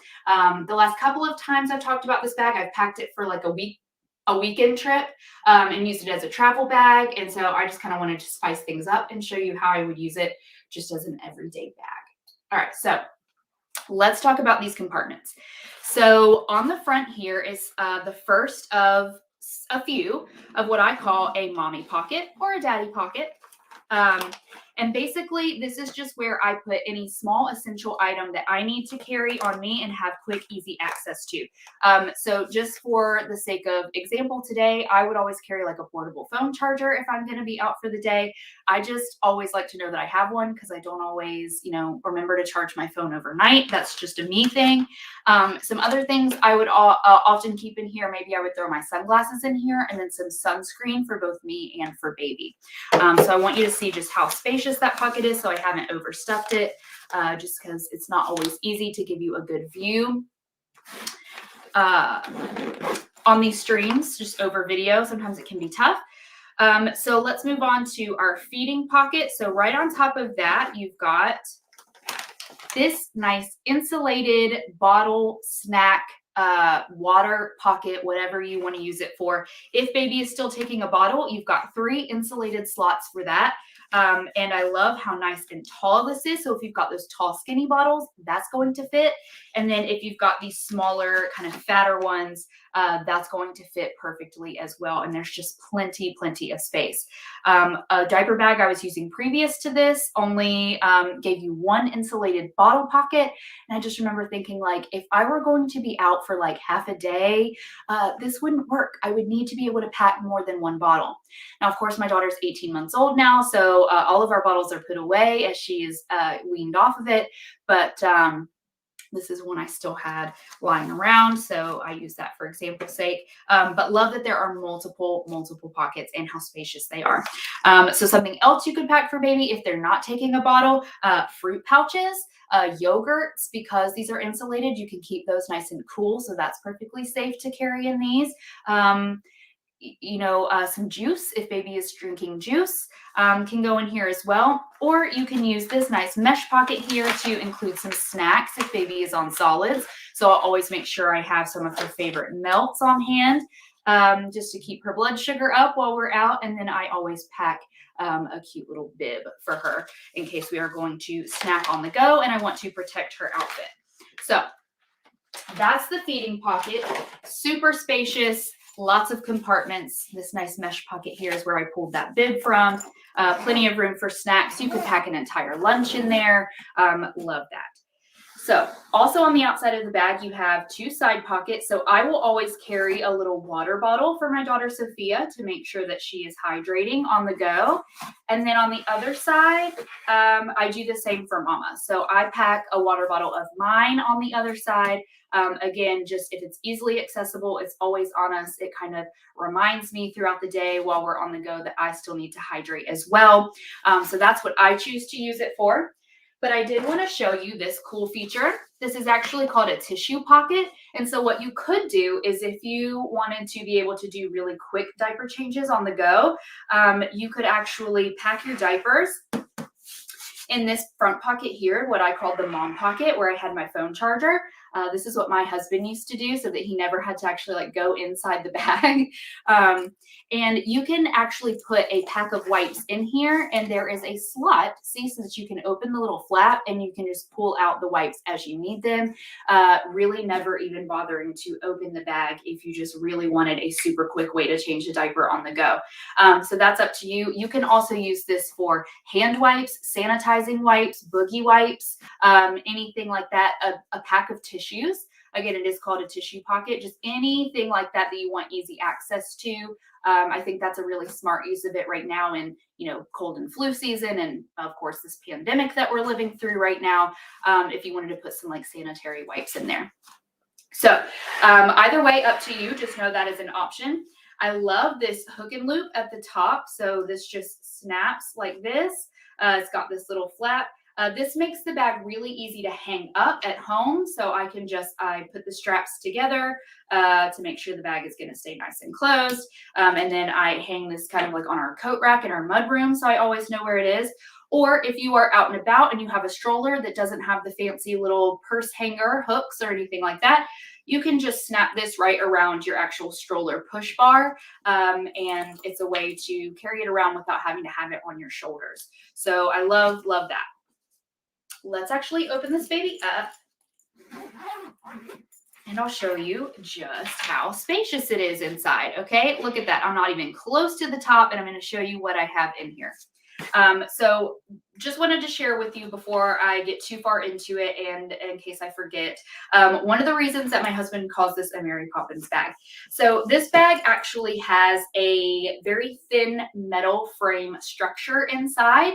[SPEAKER 1] The last couple of times I've talked about this bag, I've packed it for like a weekend trip and used it as a travel bag. And so I just kind of wanted to spice things up and show you how I would use it just as an everyday bag. All right, so let's talk about these compartments. So on the front here is the first of a few of what I call a mommy pocket or a daddy pocket. And basically, this is just where I put any small essential item that I need to carry on me and have quick, easy access to. So just for the sake of example today, I would always carry like a portable phone charger if I'm going to be out for the day. I just always like to know that I have one because I don't always, remember to charge my phone overnight. That's just a me thing. Some other things I would often keep in here, maybe I would throw my sunglasses in here and then some sunscreen for both me and for baby. So I want you to see just how spacious that pocket is, so I haven't overstuffed it, just because it's not always easy to give you a good view on these streams, just over video. Sometimes it can be tough. So let's move on to our feeding pocket. So right on top of that, you've got this nice insulated bottle snack water pocket, whatever you want to use it for. If baby is still taking a bottle, you've got 3 insulated slots for that. And I love how nice and tall this is. So if you've got those tall, skinny bottles, that's going to fit. And then if you've got these smaller, kind of fatter ones, that's going to fit perfectly as well. And there's just plenty of space. A diaper bag I was using previous to this only gave you 1 insulated bottle pocket. And I just remember thinking, like, if I were going to be out for like half a day, this wouldn't work. I would need to be able to pack more than 1 bottle. Now, of course, my daughter's 18 months old now, so all of our bottles are put away as she's weaned off of it. But this is one I still had lying around, so I use that for example's sake. But love that there are multiple pockets and how spacious they are. So something else you could pack for baby if they're not taking a bottle, fruit pouches, yogurts, because these are insulated, you can keep those nice and cool, so that's perfectly safe to carry in these. some juice if baby is drinking juice can go in here as well. Or you can use this nice mesh pocket here to include some snacks if baby is on solids. So I'll always make sure I have some of her favorite melts on hand just to keep her blood sugar up while we're out. And then I always pack a cute little bib for her in case we are going to snack on the go and I want to protect her outfit. So that's the feeding pocket, super spacious, lots of compartments. This nice mesh pocket here is where I pulled that bib from. Plenty of room for snacks. You could pack an entire lunch in there. Love that. So also on the outside of the bag, you have two side pockets. So I will always carry a little water bottle for my daughter, Sophia, to make sure that she is hydrating on the go. And then on the other side, I do the same for Mama. So I pack a water bottle of mine on the other side. Again, just if it's easily accessible, it's always on us. It kind of reminds me throughout the day while we're on the go that I still need to hydrate as well. So that's what I choose to use it for. But I did want to show you this cool feature. This is actually called a tissue pocket. And so what you could do is if you wanted to be able to do really quick diaper changes on the go, you could actually pack your diapers in this front pocket here, what I call the mom pocket, where I had my phone charger. This is what my husband used to do so that he never had to actually go inside the bag. And you can actually put a pack of wipes in here, and there is a slot, see, so that you can open the little flap and you can just pull out the wipes as you need them. Really never even bothering to open the bag if you just really wanted a super quick way to change a diaper on the go. So that's up to you. You can also use this for hand wipes, sanitizing wipes, boogie wipes, anything like that, a pack of tissues. Again, it is called a tissue pocket, just anything like that that you want easy access to. I think that's a really smart use of it right now in, cold and flu season. And of course, this pandemic that we're living through right now, if you wanted to put some sanitary wipes in there. So either way, up to you. Just know that is an option. I love this hook and loop at the top. So this just snaps like this. It's got this little flap. This makes the bag really easy to hang up at home. So I put the straps together to make sure the bag is going to stay nice and closed. And then I hang this kind of on our coat rack in our mud room. So I always know where it is. Or if you are out and about and you have a stroller that doesn't have the fancy little purse hanger hooks or anything like that, you can just snap this right around your actual stroller push bar. And it's a way to carry it around without having to have it on your shoulders. So I love that. Let's actually open this baby up and I'll show you just how spacious it is inside. Okay, look at that. I'm not even close to the top and I'm going to show you what I have in here. So just wanted to share with you before I get too far into it and in case I forget, one of the reasons that my husband calls this a Mary Poppins bag. So this bag actually has a very thin metal frame structure inside.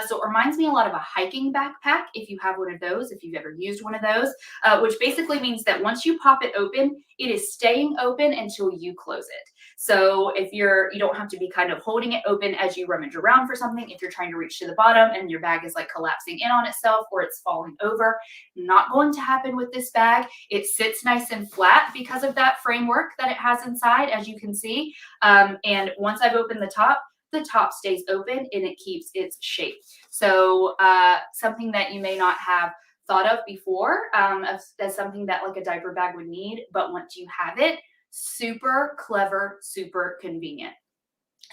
[SPEAKER 1] So it reminds me a lot of a hiking backpack if you have one of those, if you've ever used one of those, which basically means that once you pop it open, it is staying open until you close it. So if you don't have to be kind of holding it open as you rummage around for something, if you're trying to reach to the bottom and your bag is collapsing in on itself or it's falling over, not going to happen with this bag. It sits nice and flat because of that framework that it has inside, as you can see. And once I've opened the top stays open and it keeps its shape. So something that you may not have thought of before as something that a diaper bag would need, but once you have it, super clever, super convenient.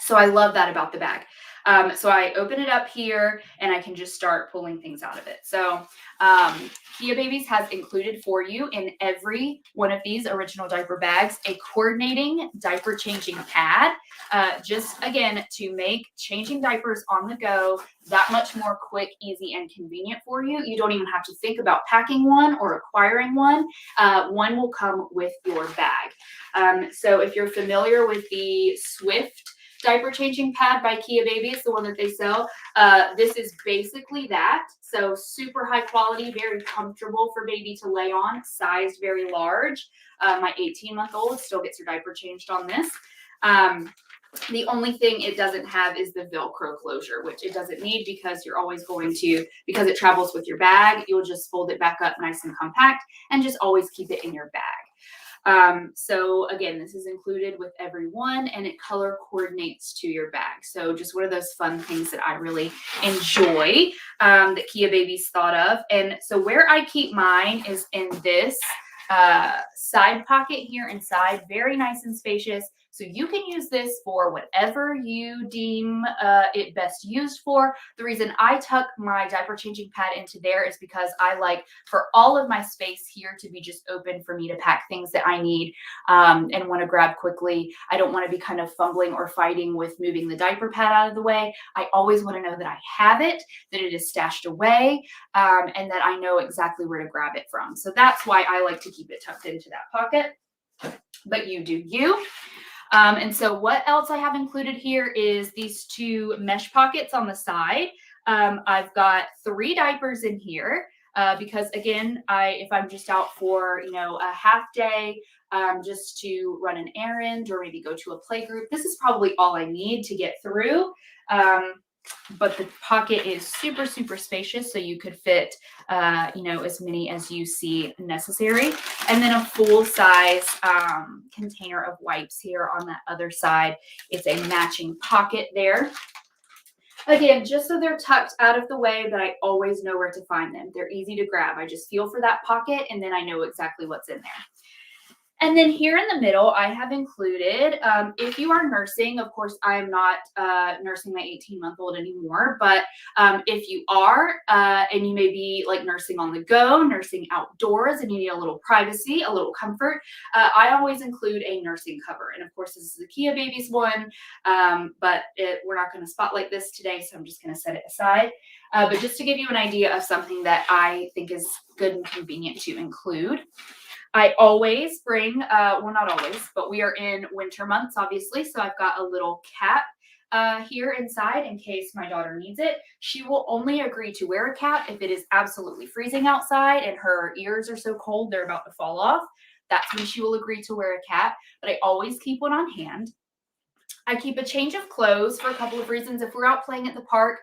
[SPEAKER 1] So I love that about the bag. So I open it up here and I can just start pulling things out of it. So Kia Babies has included for you in every one of these original diaper bags a coordinating diaper changing pad, just again to make changing diapers on the go that much more quick, easy, and convenient for you. You don't even have to think about packing one or acquiring one. One will come with your bag. So if you're familiar with the Swift diaper changing pad by Kia Babies, the one that they sell, this is basically that. So super high quality, very comfortable for baby to lay on, sized very large. My 18-month-old still gets her diaper changed on this. The only thing it doesn't have is the Velcro closure, which it doesn't need because you're always going to, because it travels with your bag, you'll just fold it back up nice and compact and just always keep it in your bag. So again, this is included with every one, and it color coordinates to your bag. So just one of those fun things that I really enjoy, that Kia Babies thought of. And so where I keep mine is in this side pocket here inside, very nice and spacious. So you can use this for whatever you deem it best used for. The reason I tuck my diaper changing pad into there is because I like for all of my space here to be just open for me to pack things that I need and want to grab quickly. I don't want to be kind of fumbling or fighting with moving the diaper pad out of the way. I always want to know that I have it, that it is stashed away, and that I know exactly where to grab it from. So that's why I like to keep it tucked into that pocket, but you do you. And so what else I have included here is these two mesh pockets on the side. I've got 3 diapers in here because again, if I'm just out for, a half day, just to run an errand or maybe go to a play group, this is probably all I need to get through. But the pocket is super, super spacious, so you could fit, as many as you see necessary. And then a full-size container of wipes here on that other side. It's a matching pocket there. Again, just so they're tucked out of the way, but I always know where to find them. They're easy to grab. I just feel for that pocket, and then I know exactly what's in there. And then here in the middle, I have included, if you are nursing, of course, I am not nursing my 18-month-old anymore, but if you are, and you may be like nursing on the go, nursing outdoors, and you need a little privacy, a little comfort, I always include a nursing cover. And of course, this is the Kia Babies one, but we're not going to spotlight this today, so I'm just going to set it aside. But just to give you an idea of something that I think is good and convenient to include. I always bring, well, not always, but we are in winter months, obviously. So I've got a little cap here inside in case my daughter needs it. She will only agree to wear a cap if it is absolutely freezing outside and her ears are so cold they're about to fall off. That's when she will agree to wear a cap, but I always keep one on hand. I keep a change of clothes for a couple of reasons. If we're out playing at the park,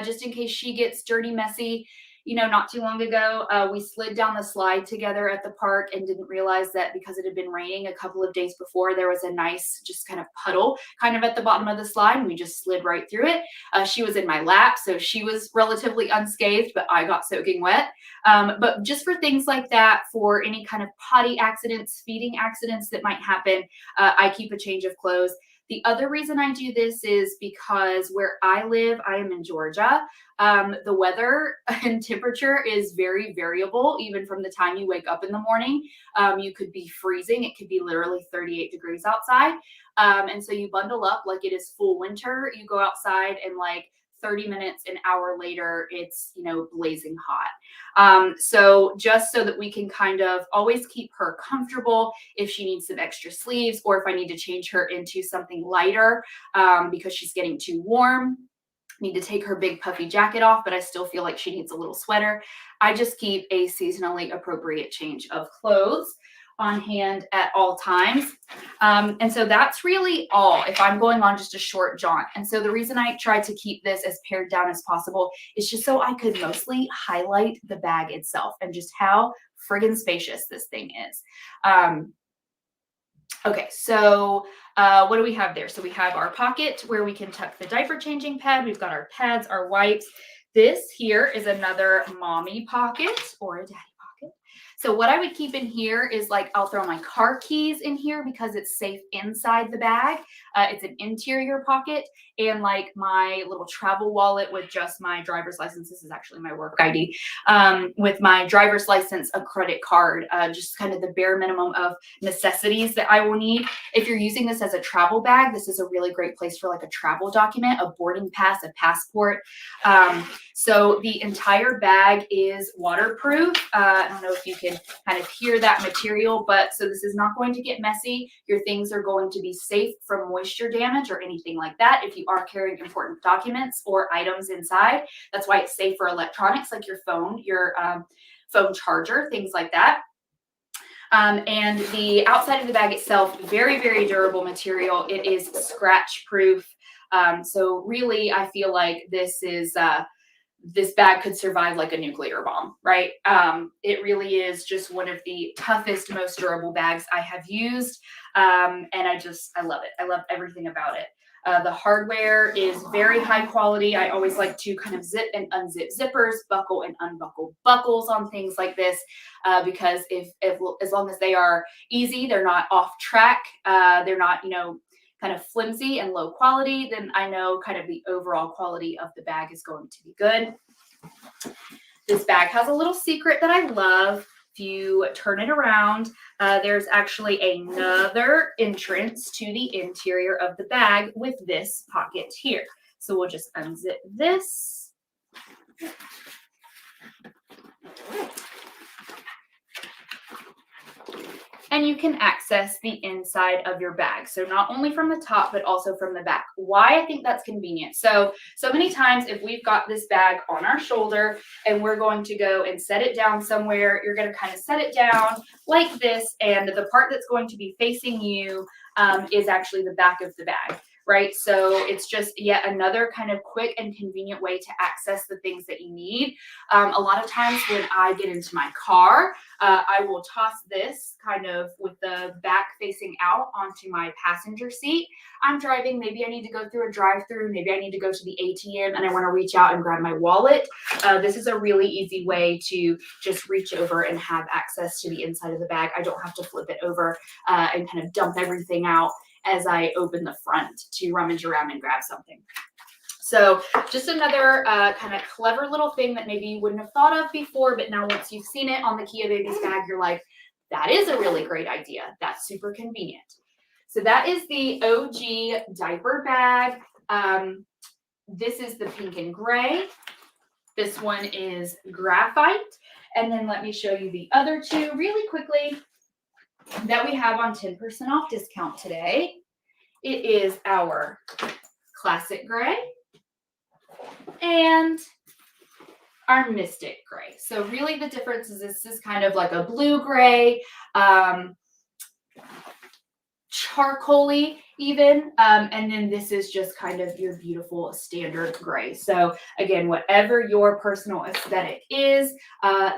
[SPEAKER 1] just in case she gets dirty, messy. Not too long ago, we slid down the slide together at the park and didn't realize that because it had been raining a couple of days before, there was a nice just kind of puddle kind of at the bottom of the slide, and we just slid right through it. She was in my lap, so she was relatively unscathed, but I got soaking wet. But just for things like that, for any kind of potty accidents, feeding accidents that might happen, I keep a change of clothes. The other reason I do this is because where I live, I am in Georgia. The weather and temperature is very variable, even from the time you wake up in the morning. You could be freezing. It could be literally 38 degrees outside. And so you bundle up like it is full winter. You go outside and like 30 minutes, an hour later, it's, blazing hot. So just so that we can kind of always keep her comfortable if she needs some extra sleeves, or if I need to change her into something lighter because she's getting too warm, need to take her big puffy jacket off, but I still feel like she needs a little sweater. I just keep a seasonally appropriate change of clothes on hand at all times. And so that's really all if I'm going on just a short jaunt. And so the reason I tried to keep this as pared down as possible is just so I could mostly highlight the bag itself and just how friggin' spacious this thing is. Okay, so what do we have there? So we have our pocket where we can tuck the diaper changing pad. We've got our pads, our wipes. This here is another mommy pocket or a daddy pocket. So what I would keep in here is like, I'll throw my car keys in here because it's safe inside the bag. It's an interior pocket, and like my little travel wallet with just my driver's license. This is actually my work ID. With my driver's license, a credit card, just kind of the bare minimum of necessities that I will need. If you're using this as a travel bag, this is a really great place for like a travel document, a boarding pass, a passport. So the entire bag is waterproof. I don't know if you can kind of hear that material, but so this is not going to get messy. Your things are going to be safe from moisture damage or anything like that. If you are carrying important documents or items inside, that's why it's safe for electronics like your phone charger, things like that. And the outside of the bag itself, very, very durable material. It is scratch proof. So really, I feel like this is this bag could survive like a nuclear bomb, right? It really is just one of the toughest, most durable bags I have used. And I love it. I love everything about it. The hardware is very high quality. I always like to kind of zip and unzip zippers, buckle and unbuckle buckles on things like this, because if as long as they are easy, they're not off track, they're not, kind of flimsy and low quality, then I know kind of the overall quality of the bag is going to be good. This bag has a little secret that I love. If you turn it around, there's actually another entrance to the interior of the bag with this pocket here. So we'll just unzip this. And you can access the inside of your bag. So not only from the top, but also from the back. Why I think that's convenient. So many times if we've got this bag on our shoulder and we're going to go and set it down somewhere, you're going to kind of set it down like this. And the part that's going to be facing you is actually the back of the bag. Right? So it's just yet another kind of quick and convenient way to access the things that you need. A lot of times when I get into my car, I will toss this kind of with the back facing out onto my passenger seat. I'm driving, maybe I need to go through a drive-through, maybe I need to go to the ATM and I want to reach out and grab my wallet. This is a really easy way to just reach over and have access to the inside of the bag. I don't have to flip it over and kind of dump everything out as I open the front to rummage around and grab something. So just another kind of clever little thing that maybe you wouldn't have thought of before, but now once you've seen it on the Kia Babies bag, you're like, that is a really great idea. That's super convenient. So that is the OG diaper bag. This is the pink and gray. This one is graphite. And then let me show you the other two really quickly that we have on 10% off discount today. It is our classic gray and our mystic gray. So really the difference is this is kind of like a blue gray, charcoaly even, and then this is just kind of your beautiful standard gray. So again, whatever your personal aesthetic is,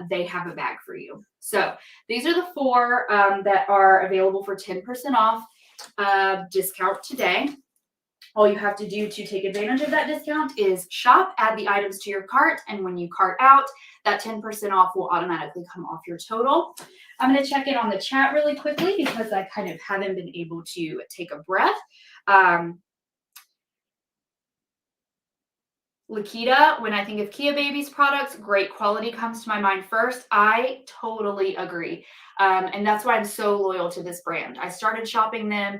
[SPEAKER 1] they have a bag for you. So these are the four that are available for 10% off discount today. All you have to do to take advantage of that discount is shop, add the items to your cart, and when you cart out, that 10% off will automatically come off your total. I'm going to check in on the chat really quickly because I kind of haven't been able to take a breath. Lakita, when I think of Kia Babies products, great quality comes to my mind first. I totally agree. And that's why I'm so loyal to this brand. I started shopping them,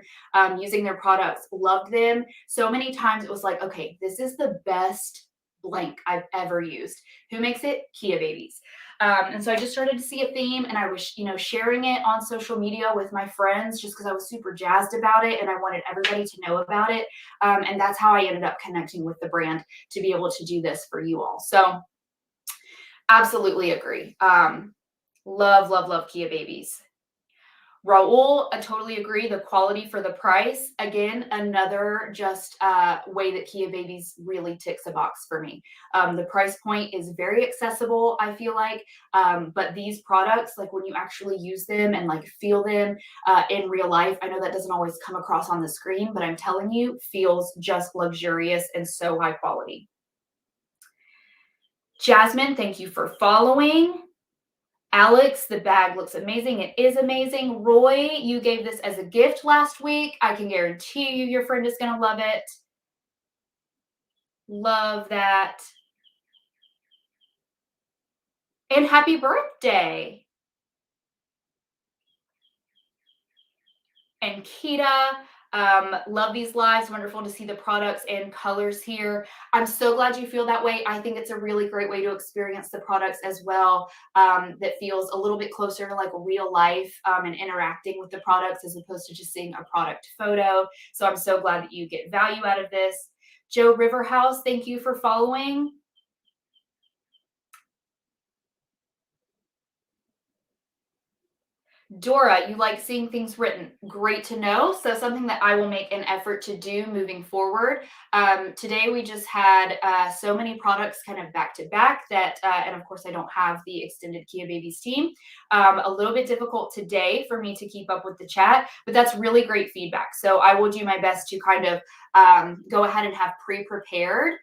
[SPEAKER 1] using their products, loved them. So many times it was like, okay, this is the best blank I've ever used. Who makes it? Kia Babies. And so I just started to see a theme and I was, sharing it on social media with my friends just because I was super jazzed about it and I wanted everybody to know about it. And that's how I ended up connecting with the brand to be able to do this for you all. So absolutely agree. Love, love, love Kia Babies. Raul, I totally agree. The quality for the price, again, another just way that Kia Babies really ticks a box for me. The price point is very accessible, I feel like, but these products, like when you actually use them and like feel them in real life, I know that doesn't always come across on the screen, but I'm telling you, feels just luxurious and so high quality. Jasmine, thank you for following. Alex, the bag looks amazing. It is amazing. Roy, you gave this as a gift last week. I can guarantee you your friend is going to love it. Love that. And happy birthday. And Kita, love these lives. Wonderful to see the products and colors here. I'm so glad you feel that way. I think it's a really great way to experience the products as well, that feels a little bit closer to like real life and interacting with the products as opposed to just seeing a product photo. So I'm so glad that you get value out of this. Joe Riverhouse, thank you for following. Dora, you like seeing things written. Great to know. So something that I will make an effort to do moving forward. Today we just had so many products kind of back to back that, and of course I don't have the extended Kia Babies team. A little bit difficult today for me to keep up with the chat, but that's really great feedback. So I will do my best to kind of go ahead and have pre-prepared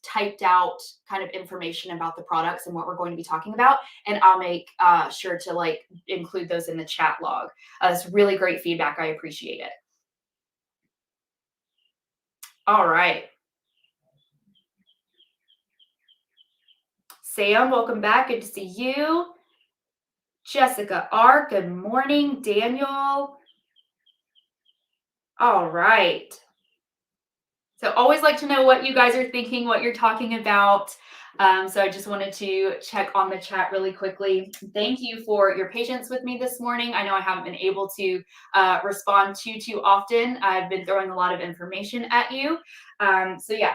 [SPEAKER 1] typed out kind of information about the products and what we're going to be talking about. And I'll make sure to like include those in the chat log. It's really great feedback. I appreciate it. All right. Sam, welcome back. Good to see you. Jessica R, good morning. Daniel. All right. So always like to know what you guys are thinking, what you're talking about. So I just wanted to check on the chat really quickly. Thank you for your patience with me this morning. I know I haven't been able to respond too often. I've been throwing a lot of information at you. So yeah.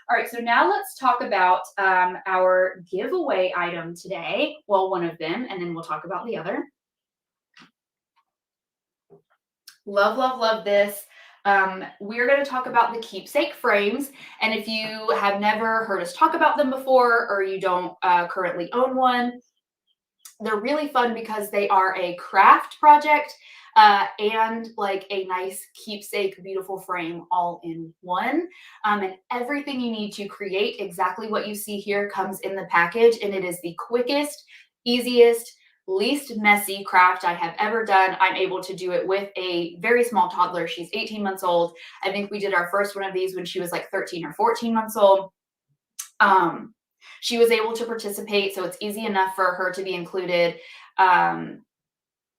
[SPEAKER 1] All right, so now let's talk about our giveaway item today. Well, one of them, and then we'll talk about the other. Love, love, love this. We're going to talk about the Keepsake Frames. And if you have never heard us talk about them before, or you don't currently own one, they're really fun because they are a craft project and like a nice keepsake, beautiful frame all in one. And everything you need to create exactly what you see here comes in the package. And it is the quickest, easiest, least messy craft I have ever done. I'm able to do it with a very small toddler. She's 18 months old. I think we did our first one of these when she was like 13 or 14 months old. She was able to participate, so it's easy enough for her to be included.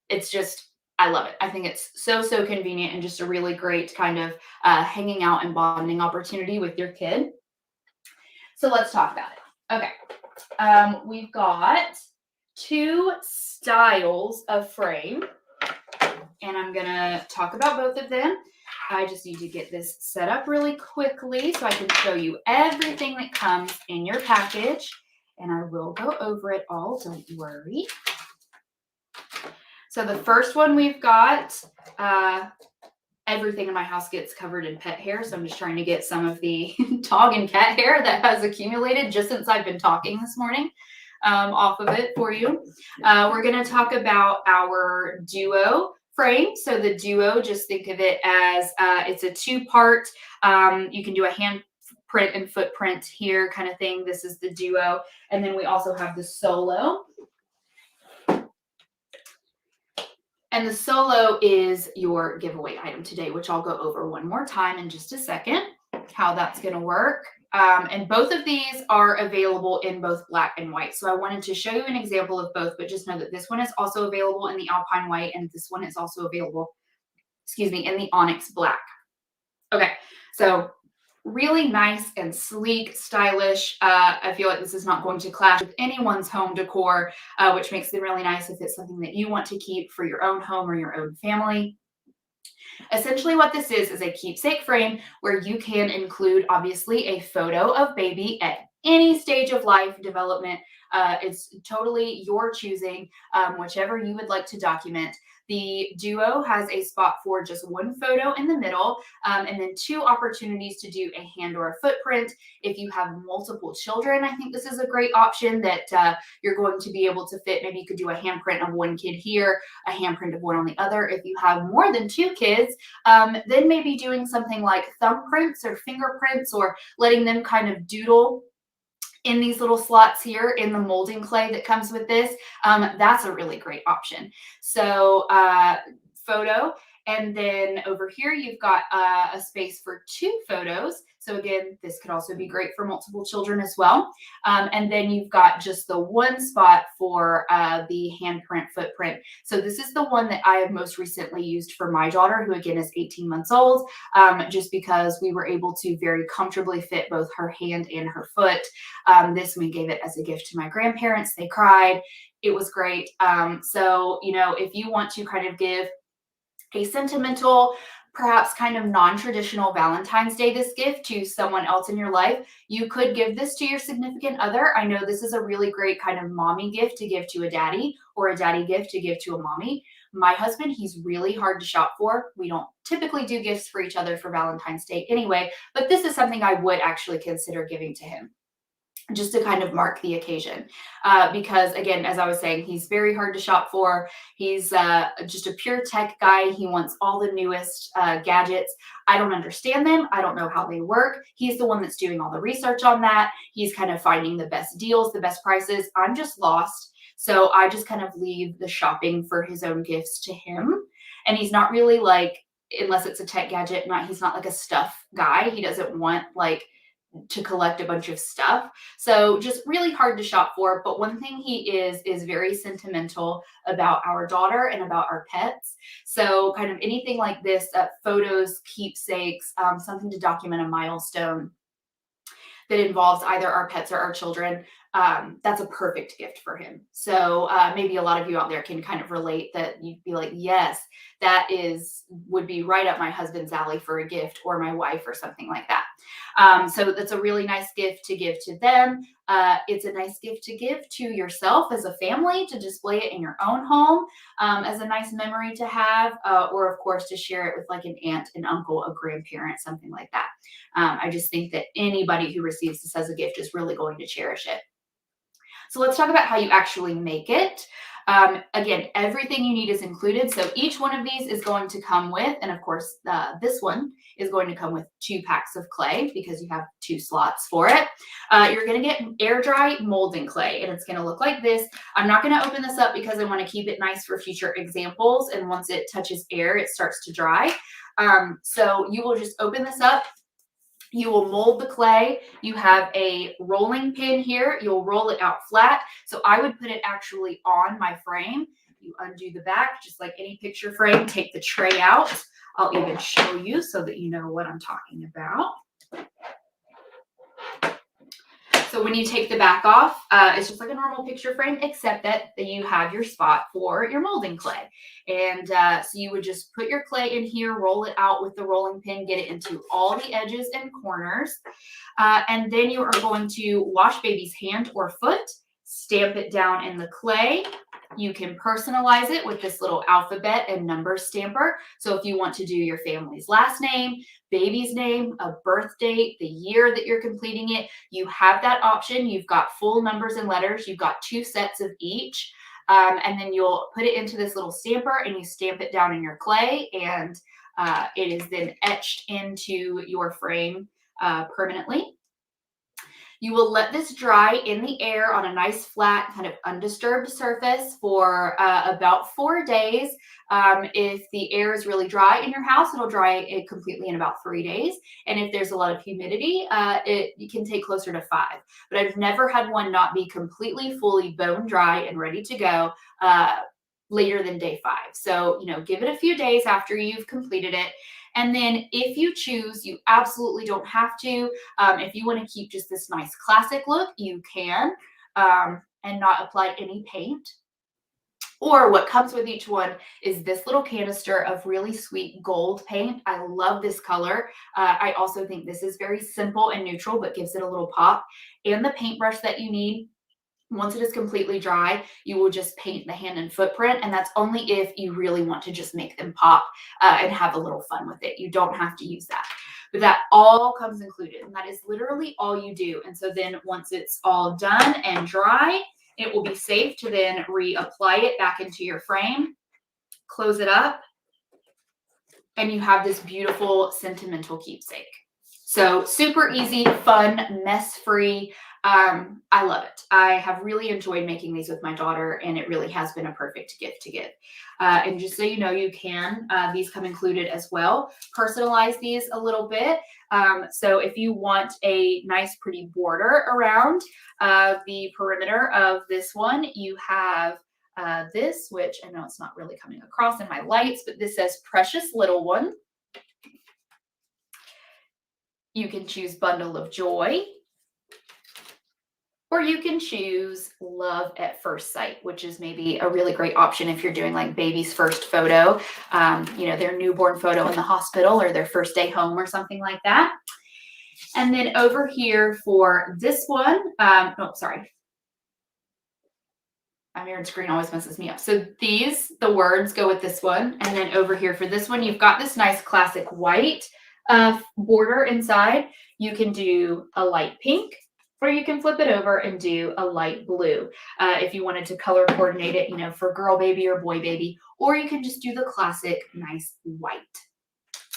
[SPEAKER 1] It's just, I love it. I think it's so convenient and just a really great kind of hanging out and bonding opportunity with your kid. So let's talk about it. Okay. We've got 2 styles of frame, and I'm gonna talk about both of them. I just need to get this set up really quickly so I can show you everything that comes in your package, and I will go over it all, don't worry. So the first one we've got, everything in my house gets covered in pet hair, so I'm just trying to get some of the dog and cat hair that has accumulated just since I've been talking this morning off of it for you. We're going to talk about our Duo frame. So the Duo, just think of it as it's a 2-part. You can do a hand print and footprint here kind of thing. This is the Duo. And then we also have the Solo. And the Solo is your giveaway item today, which I'll go over one more time in just a second, how that's going to work. And both of these are available in both black and white. So I wanted to show you an example of both, but just know that this one is also available in the Alpine white, and this one is also available, in the Onyx black. Okay, so really nice and sleek, stylish. I feel like this is not going to clash with anyone's home decor, which makes them really nice if it's something that you want to keep for your own home or your own family. Essentially what this is a keepsake frame where you can include obviously a photo of baby at any stage of life development. It's totally your choosing, whichever you would like to document. The Duo has a spot for just one photo in the middle, and then 2 opportunities to do a hand or a footprint. If you have multiple children, I think this is a great option that you're going to be able to fit. Maybe you could do a handprint of one kid here, a handprint of one on the other. If you have more than 2 kids, then maybe doing something like thumbprints or fingerprints, or letting them kind of doodle in these little slots here in the molding clay that comes with this. That's a really great option. So photo, and then over here you've got a space for 2 photos. So again, this could also be great for multiple children as well. And then you've got just the one spot for the handprint footprint. So this is the one that I have most recently used for my daughter, who again is 18 months old, just because we were able to very comfortably fit both her hand and her foot. This we gave it as a gift to my grandparents. They cried. It was great. So, you know, if you want to kind of give a sentimental perhaps kind of non-traditional Valentine's Day this gift to someone else in your life. You could give this to your significant other. I know this is a really great kind of mommy gift to give to a daddy, or a daddy gift to give to a mommy. My husband, he's really hard to shop for. We don't typically do gifts for each other for Valentine's Day anyway, but this is something I would actually consider giving to him, just to kind of mark the occasion. Because again, as I was saying, he's very hard to shop for. He's just a pure tech guy. He wants all the newest gadgets. I don't understand them. I don't know how they work. He's the one that's doing all the research on that. He's kind of finding the best deals, the best prices. I'm just lost. So I just kind of leave the shopping for his own gifts to him. And he's not really like, unless it's a tech gadget, he's not like a stuff guy. He doesn't want like to collect a bunch of stuff. So just really hard to shop for. But one thing he is very sentimental about our daughter and about our pets. So kind of anything like this, photos, keepsakes, something to document a milestone that involves either our pets or our children, that's a perfect gift for him. So maybe a lot of you out there can kind of relate, that you'd be like, yes, would be right up my husband's alley for a gift, or my wife, or something like that. So that's a really nice gift to give to them. It's a nice gift to give to yourself as a family, to display it in your own home, as a nice memory to have, or of course to share it with like an aunt, an uncle, a grandparent, something like that. I just think that anybody who receives this as a gift is really going to cherish it. So let's talk about how you actually make it. Again, everything you need is included. So each one of these is going to come with, and of course, this one is going to come with 2 packs of clay, because you have 2 slots for it. You're going to get air dry molding clay, and it's going to look like this. I'm not going to open this up because I want to keep it nice for future examples. And once it touches air, it starts to dry. So you will just open this up. You will mold the clay. You have a rolling pin here. You'll roll it out flat. So I would put it actually on my frame. You undo the back, just like any picture frame. Take the tray out. I'll even show you so that you know what I'm talking about. So when you take the back off, it's just like a normal picture frame, except that you have your spot for your molding clay. And so you would just put your clay in here, roll it out with the rolling pin, get it into all the edges and corners. And then you are going to wash baby's hand or foot, stamp it down in the clay. You can personalize it with this little alphabet and number stamper. So if you want to do your family's last name, baby's name, a birth date, the year that you're completing it, you have that option. You've got full numbers and letters. You've got 2 sets of each. And then you'll put it into this little stamper, and you stamp it down in your clay, and it is then etched into your frame permanently. You will let this dry in the air on a nice flat, kind of undisturbed surface for about 4 days. If the air is really dry in your house, it'll dry it completely in about 3 days. And if there's a lot of humidity, it can take closer to 5. But I've never had one not be completely, fully bone dry and ready to go later than day 5. So, give it a few days after you've completed it. And then if you choose, you absolutely don't have to. If you want to keep just this nice classic look, you can, and not apply any paint. Or what comes with each one is this little canister of really sweet gold paint. I love this color. I also think this is very simple and neutral, but gives it a little pop. And the paintbrush that you need. Once it is completely dry, you will just paint the hand and footprint, and that's only if you really want to just make them pop and have a little fun with it. You don't have to use that. But that all comes included, and that is literally all you do. And so then once it's all done and dry, it will be safe to then reapply it back into your frame, close it up, and you have this beautiful sentimental keepsake. So super easy, fun, mess-free. I love it. I have really enjoyed making these with my daughter, and it really has been a perfect gift to give. And just so you know, you can, these come included as well. Personalize these a little bit. So if you want a nice pretty border around the perimeter of this one, you have this, which I know it's not really coming across in my lights, but this says Precious Little One. You can choose Bundle of Joy. Or you can choose Love at First Sight, which is maybe a really great option if you're doing like baby's first photo, their newborn photo in the hospital or their first day home or something like that. And then over here for this one, oh, sorry. My mirrored screen always messes me up. So the words go with this one. And then over here for this one, you've got this nice classic white border inside. You can do a light pink, or you can flip it over and do a light blue if you wanted to color coordinate it, for girl baby or boy baby, or you can just do the classic nice white,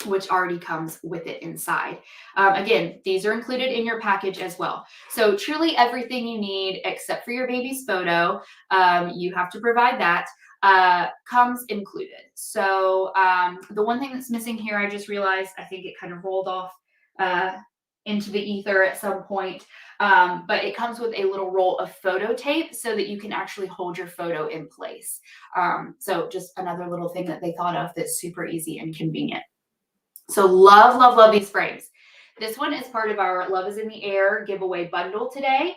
[SPEAKER 1] which already comes with it inside. Again, these are included in your package as well. So truly everything you need except for your baby's photo, you have to provide that, comes included. So the one thing that's missing here, I just realized, I think it kind of rolled off into the ether at some point, but it comes with a little roll of photo tape so that you can actually hold your photo in place. So just another little thing that they thought of that's super easy and convenient. So love, love, love these frames. This one is part of our Love is in the Air giveaway bundle today.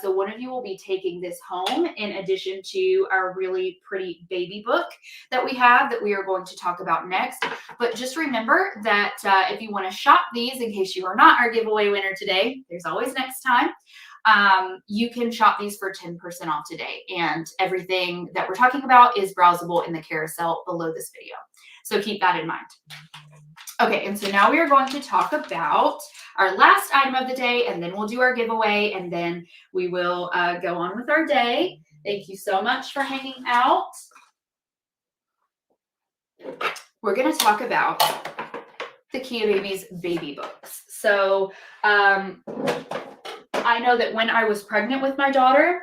[SPEAKER 1] So one of you will be taking this home in addition to our really pretty baby book that we have that we are going to talk about next. But just remember that if you want to shop these, in case you are not our giveaway winner today, there's always next time. You can shop these for 10% off today. And everything that we're talking about is browsable in the carousel below this video. So keep that in mind. Okay, and so now we are going to talk about our last item of the day, and then we'll do our giveaway, and then we will go on with our day. Thank you so much for hanging out. We're going to talk about the Kia Babies baby books. So I know that when I was pregnant with my daughter,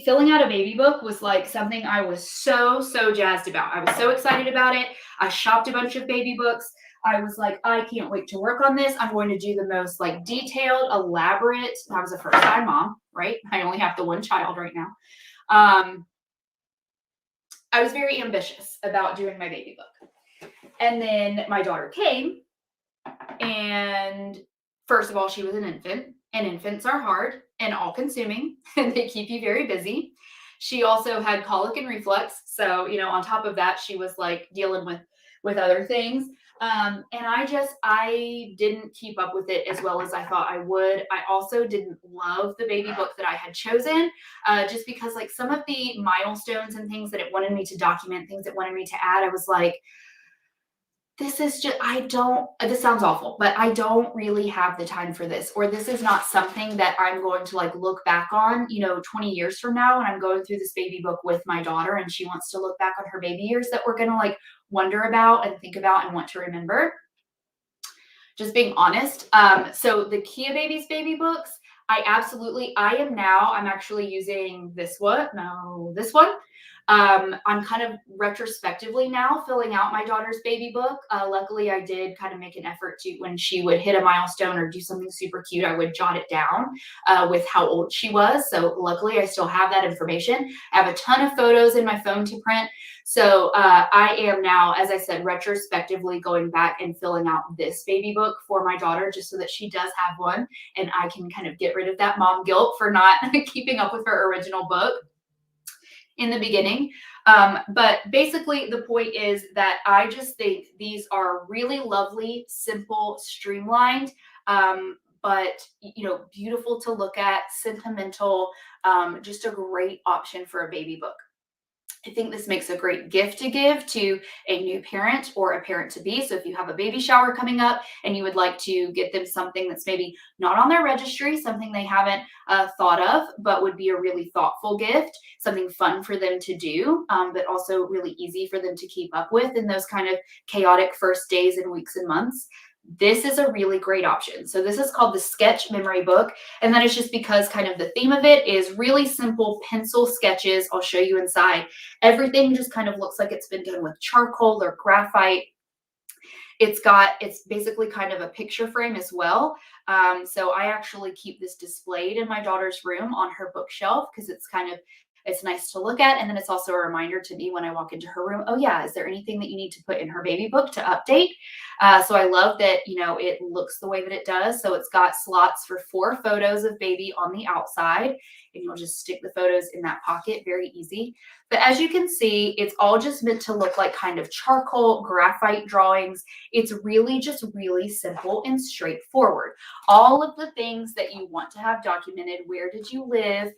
[SPEAKER 1] filling out a baby book was like something I was so jazzed about. I was so excited about it. I shopped a bunch of baby books. I was like, I can't wait to work on this. I'm going to do the most like detailed, elaborate. I was a first-time mom, right? I only have the one child right now. I was very ambitious about doing my baby book. And then my daughter came, and first of all, she was an infant, and infants are hard and all-consuming, and they keep you very busy. She also had colic and reflux. So, on top of that, she was like dealing with other things. And I didn't keep up with it as well as I thought I would. I also didn't love the baby book that I had chosen, just because like some of the milestones and things that it wanted me to document, things it wanted me to add, I was like, this sounds awful, but I don't really have the time for this, or this is not something that I'm going to like look back on, 20 years from now when I'm going through this baby book with my daughter and she wants to look back on her baby years, that we're going to like wonder about and think about and want to remember. Just being honest. So the Kia Babies baby books, I'm actually using this one. No, this one. I'm kind of retrospectively now filling out my daughter's baby book. Luckily, I did kind of make an effort to, when she would hit a milestone or do something super cute, I would jot it down with how old she was. So luckily, I still have that information. I have a ton of photos in my phone to print. So I am now, as I said, retrospectively going back and filling out this baby book for my daughter just so that she does have one and I can kind of get rid of that mom guilt for not keeping up with her original book in the beginning. But basically the point is that I just think these are really lovely, simple, streamlined, but beautiful to look at, sentimental, just a great option for a baby book. I think this makes a great gift to give to a new parent or a parent to be. So if you have a baby shower coming up and you would like to get them something that's maybe not on their registry, something they haven't thought of, but would be a really thoughtful gift, something fun for them to do, but also really easy for them to keep up with in those kind of chaotic first days and weeks and months. This is a really great option. So this is called the Sketch Memory Book. And that is just because kind of the theme of it is really simple pencil sketches. I'll show you inside. Everything just kind of looks like it's been done with charcoal or graphite. It's basically kind of a picture frame as well. So I actually keep this displayed in my daughter's room on her bookshelf because it's kind of It's nice to look at. And then it's also a reminder to me when I walk into her room, oh yeah, is there anything that you need to put in her baby book to update? So I love that, it looks the way that it does. So it's got slots for 4 photos of baby on the outside, and you'll just stick the photos in that pocket, very easy. But as you can see, it's all just meant to look like kind of charcoal graphite drawings. It's really just really simple and straightforward. All of the things that you want to have documented: where did you live,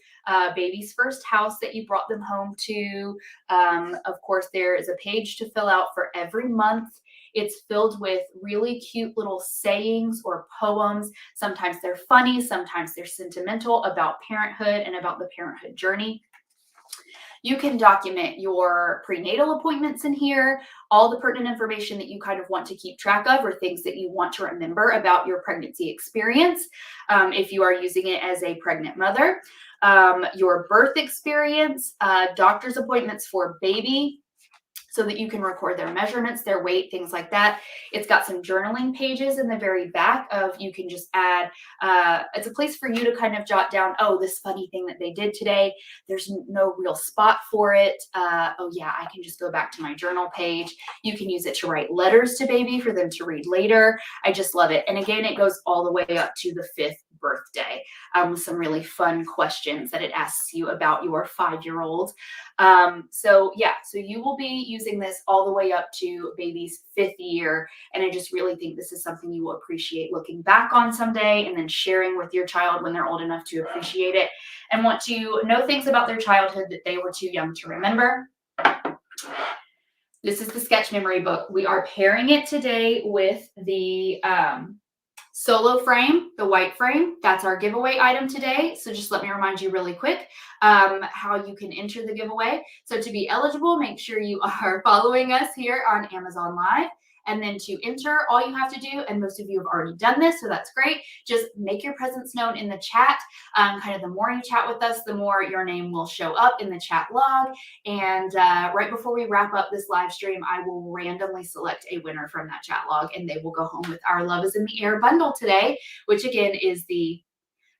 [SPEAKER 1] baby's first house that you brought them home to. Of course, there is a page to fill out for every month. It's filled with really cute little sayings or poems. Sometimes they're funny, sometimes they're sentimental about parenthood and about the parenthood journey. You can document your prenatal appointments in here, all the pertinent information that you kind of want to keep track of or things that you want to remember about your pregnancy experience, if you are using it as a pregnant mother, your birth experience, doctor's appointments for baby, so that you can record their measurements, their weight, things like that. It's got some journaling pages in the very back of, you can just add, it's a place for you to kind of jot down, oh, this funny thing that they did today. There's no real spot for it. Oh yeah, I can just go back to my journal page. You can use it to write letters to baby for them to read later. I just love it. And again, it goes all the way up to the 5th birthday, with some really fun questions that it asks you about your 5-year-old. So you will be using this all the way up to baby's 5th year. And I just really think this is something you will appreciate looking back on someday, and then sharing with your child when they're old enough to appreciate it and want to know things about their childhood that they were too young to remember. This is the sketch memory book. We are pairing it today with the solo frame, the white frame. That's our giveaway item today. So just let me remind you really quick how you can enter the giveaway. So to be eligible, make sure you are following us here on Amazon Live. And then to enter, all you have to do, and most of you have already done this, so that's great, just make your presence known in the chat. Kind of the more you chat with us, the more your name will show up in the chat log. And right before we wrap up this live stream, I will randomly select a winner from that chat log, and they will go home with our Love is in the Air bundle today, which again is the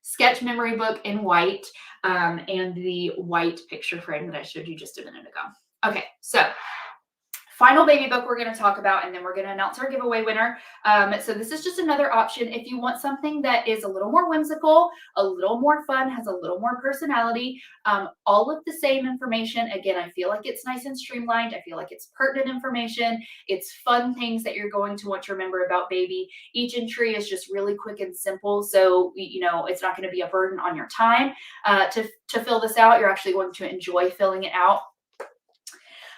[SPEAKER 1] sketch memory book in white, and the white picture frame that I showed you just a minute ago. Okay, so final baby book we're going to talk about, and then we're going to announce our giveaway winner. So this is just another option if you want something that is a little more whimsical, a little more fun, has a little more personality, all of the same information. Again, I feel like it's nice and streamlined. I feel like it's pertinent information. It's fun things that you're going to want to remember about baby. Each entry is just really quick and simple, so it's not going to be a burden on your time to fill this out. You're actually going to enjoy filling it out.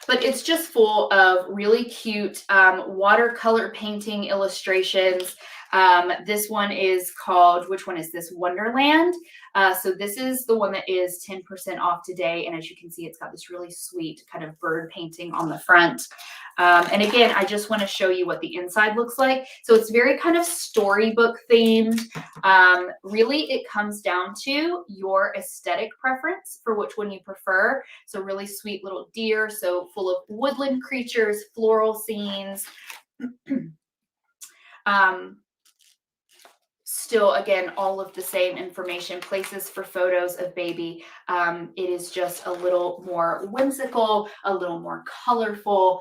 [SPEAKER 1] But it's just full of really cute watercolor painting illustrations. This one is called, which one is this? Wonderland. So this is the one that is 10% off today. And as you can see, it's got this really sweet kind of bird painting on the front. And again, I just want to show you what the inside looks like. So it's very kind of storybook themed. Really, it comes down to your aesthetic preference for which one you prefer. So really sweet little deer, so full of woodland creatures, floral scenes. Still, again, all of the same information, places for photos of baby. It is just a little more whimsical, a little more colorful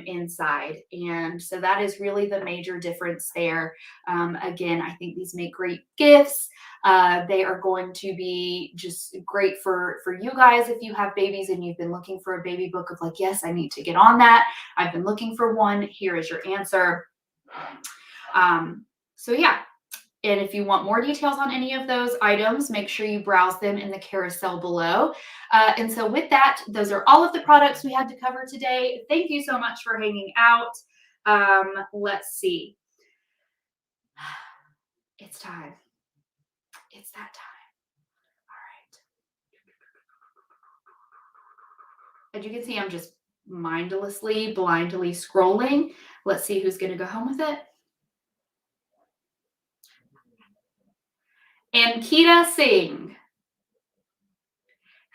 [SPEAKER 1] inside. And so that is really the major difference there. Again, I think these make great gifts. They are going to be just great for you guys if you have babies and you've been looking for a baby book of like, yes, I need to get on that. I've been looking for one. Here is your answer. So yeah. And if you want more details on any of those items, make sure you browse them in the carousel below. And so with that, those are all of the products we had to cover today. Thank you so much for hanging out. Let's see. It's time. It's that time. All right. As you can see, I'm just mindlessly, blindly scrolling. Let's see who's going to go home with it. Ankita Singh.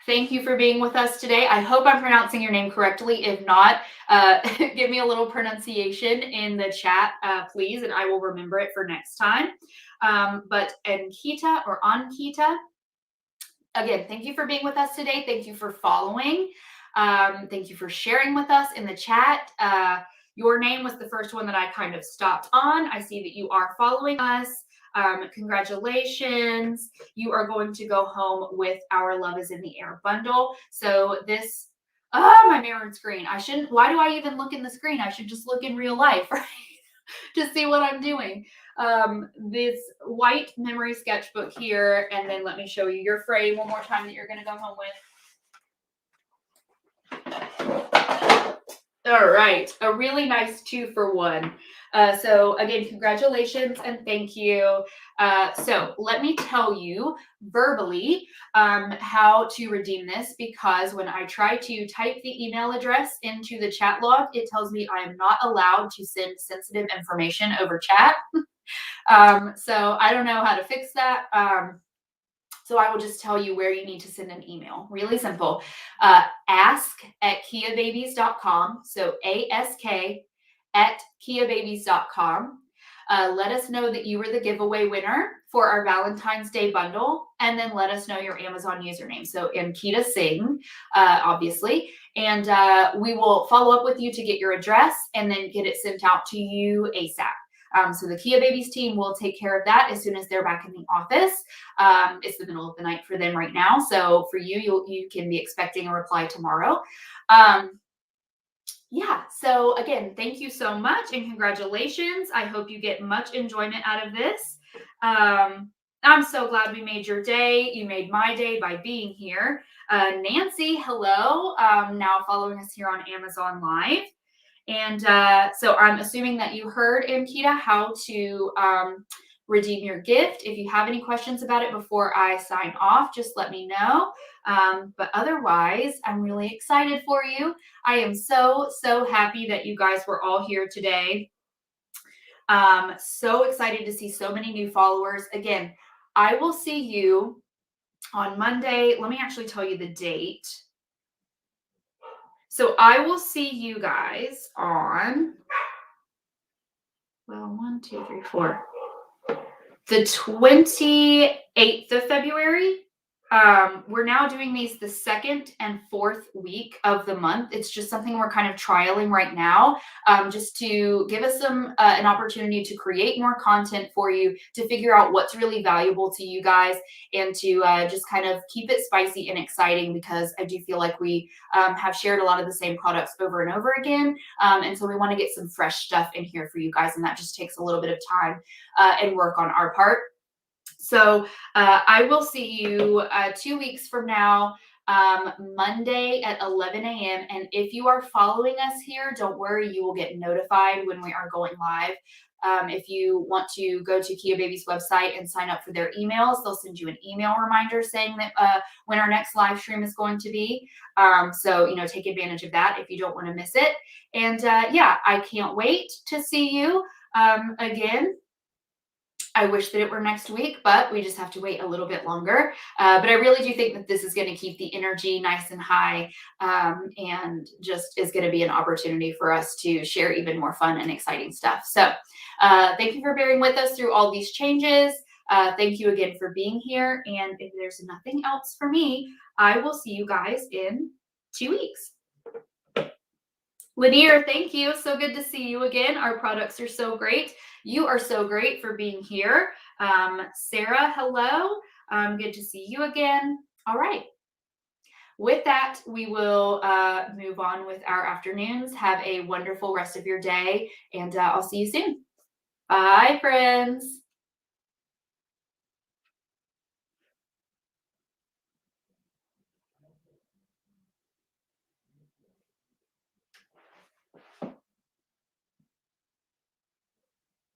[SPEAKER 1] Thank you for being with us today. I hope I'm pronouncing your name correctly. If not, give me a little pronunciation in the chat, please, and I will remember it for next time. But Ankita or Ankita, again, thank you for being with us today. Thank you for following. Thank you for sharing with us in the chat. Your name was the first one that I kind of stopped on. I see that you are following us. Congratulations. You are going to go home with our Love is in the Air bundle. So this, my mirrored screen. I shouldn't, why do I even look in the screen? I should just look in real life, right? To see what I'm doing. This white memory sketchbook here, and then let me show you your frame one more time that you're going to go home with. All right, a really nice 2-for-1. So again, congratulations and thank you. So let me tell you verbally how to redeem this, because when I try to type the email address into the chat log, it tells me I am not allowed to send sensitive information over chat. So I don't know how to fix that. So I will just tell you where you need to send an email. Really simple. ask@kiababies.com. So ask@kiababies.com. Let us know that you were the giveaway winner for our Valentine's Day bundle, and then let us know your Amazon username. So Ankita Singh, obviously, and we will follow up with you to get your address and then get it sent out to you ASAP. So the Kia Babies team will take care of that as soon as they're back in the office. It's the middle of the night for them right now. So for you, you can be expecting a reply tomorrow. Yeah, so again, thank you so much and congratulations. I hope you get much enjoyment out of this. I'm so glad we made your day. You made my day by being here. Nancy, hello, now following us here on Amazon Live. And so I'm assuming that you heard, Ankita, how to redeem your gift. If you have any questions about it before I sign off, just let me know. But otherwise, I'm really excited for you. I am so, so happy that you guys were all here today. So excited to see so many new followers. Again, I will see you on Monday. Let me actually tell you the date. So I will see you guys on, well, 1, 2, 3, 4. The 28th of February. We're now doing these the 2nd and 4th week of the month. It's just something we're kind of trialing right now, just to give us an opportunity to create more content for you, to figure out what's really valuable to you guys, and to just kind of keep it spicy and exciting, because I do feel like we have shared a lot of the same products over and over again. And so we want to get some fresh stuff in here for you guys, and that just takes a little bit of time and work on our part. So I will see you 2 weeks from now, Monday at 11 a.m. And if you are following us here, don't worry, you will get notified when we are going live. If you want to go to Kia Babies website and sign up for their emails, they'll send you an email reminder saying that when our next live stream is going to be. So, take advantage of that if you don't want to miss it. And yeah, I can't wait to see you again. I wish that it were next week, but we just have to wait a little bit longer. But I really do think that this is going to keep the energy nice and high, and just is going to be an opportunity for us to share even more fun and exciting stuff. So thank you for bearing with us through all these changes. Thank you again for being here. And if there's nothing else for me, I will see you guys in 2 weeks. Lanier, thank you. So good to see you again. Our products are so great. You are so great for being here. Sarah, hello. Good to see you again. All right. With that, we will move on with our afternoons. Have a wonderful rest of your day, and I'll see you soon. Bye, friends.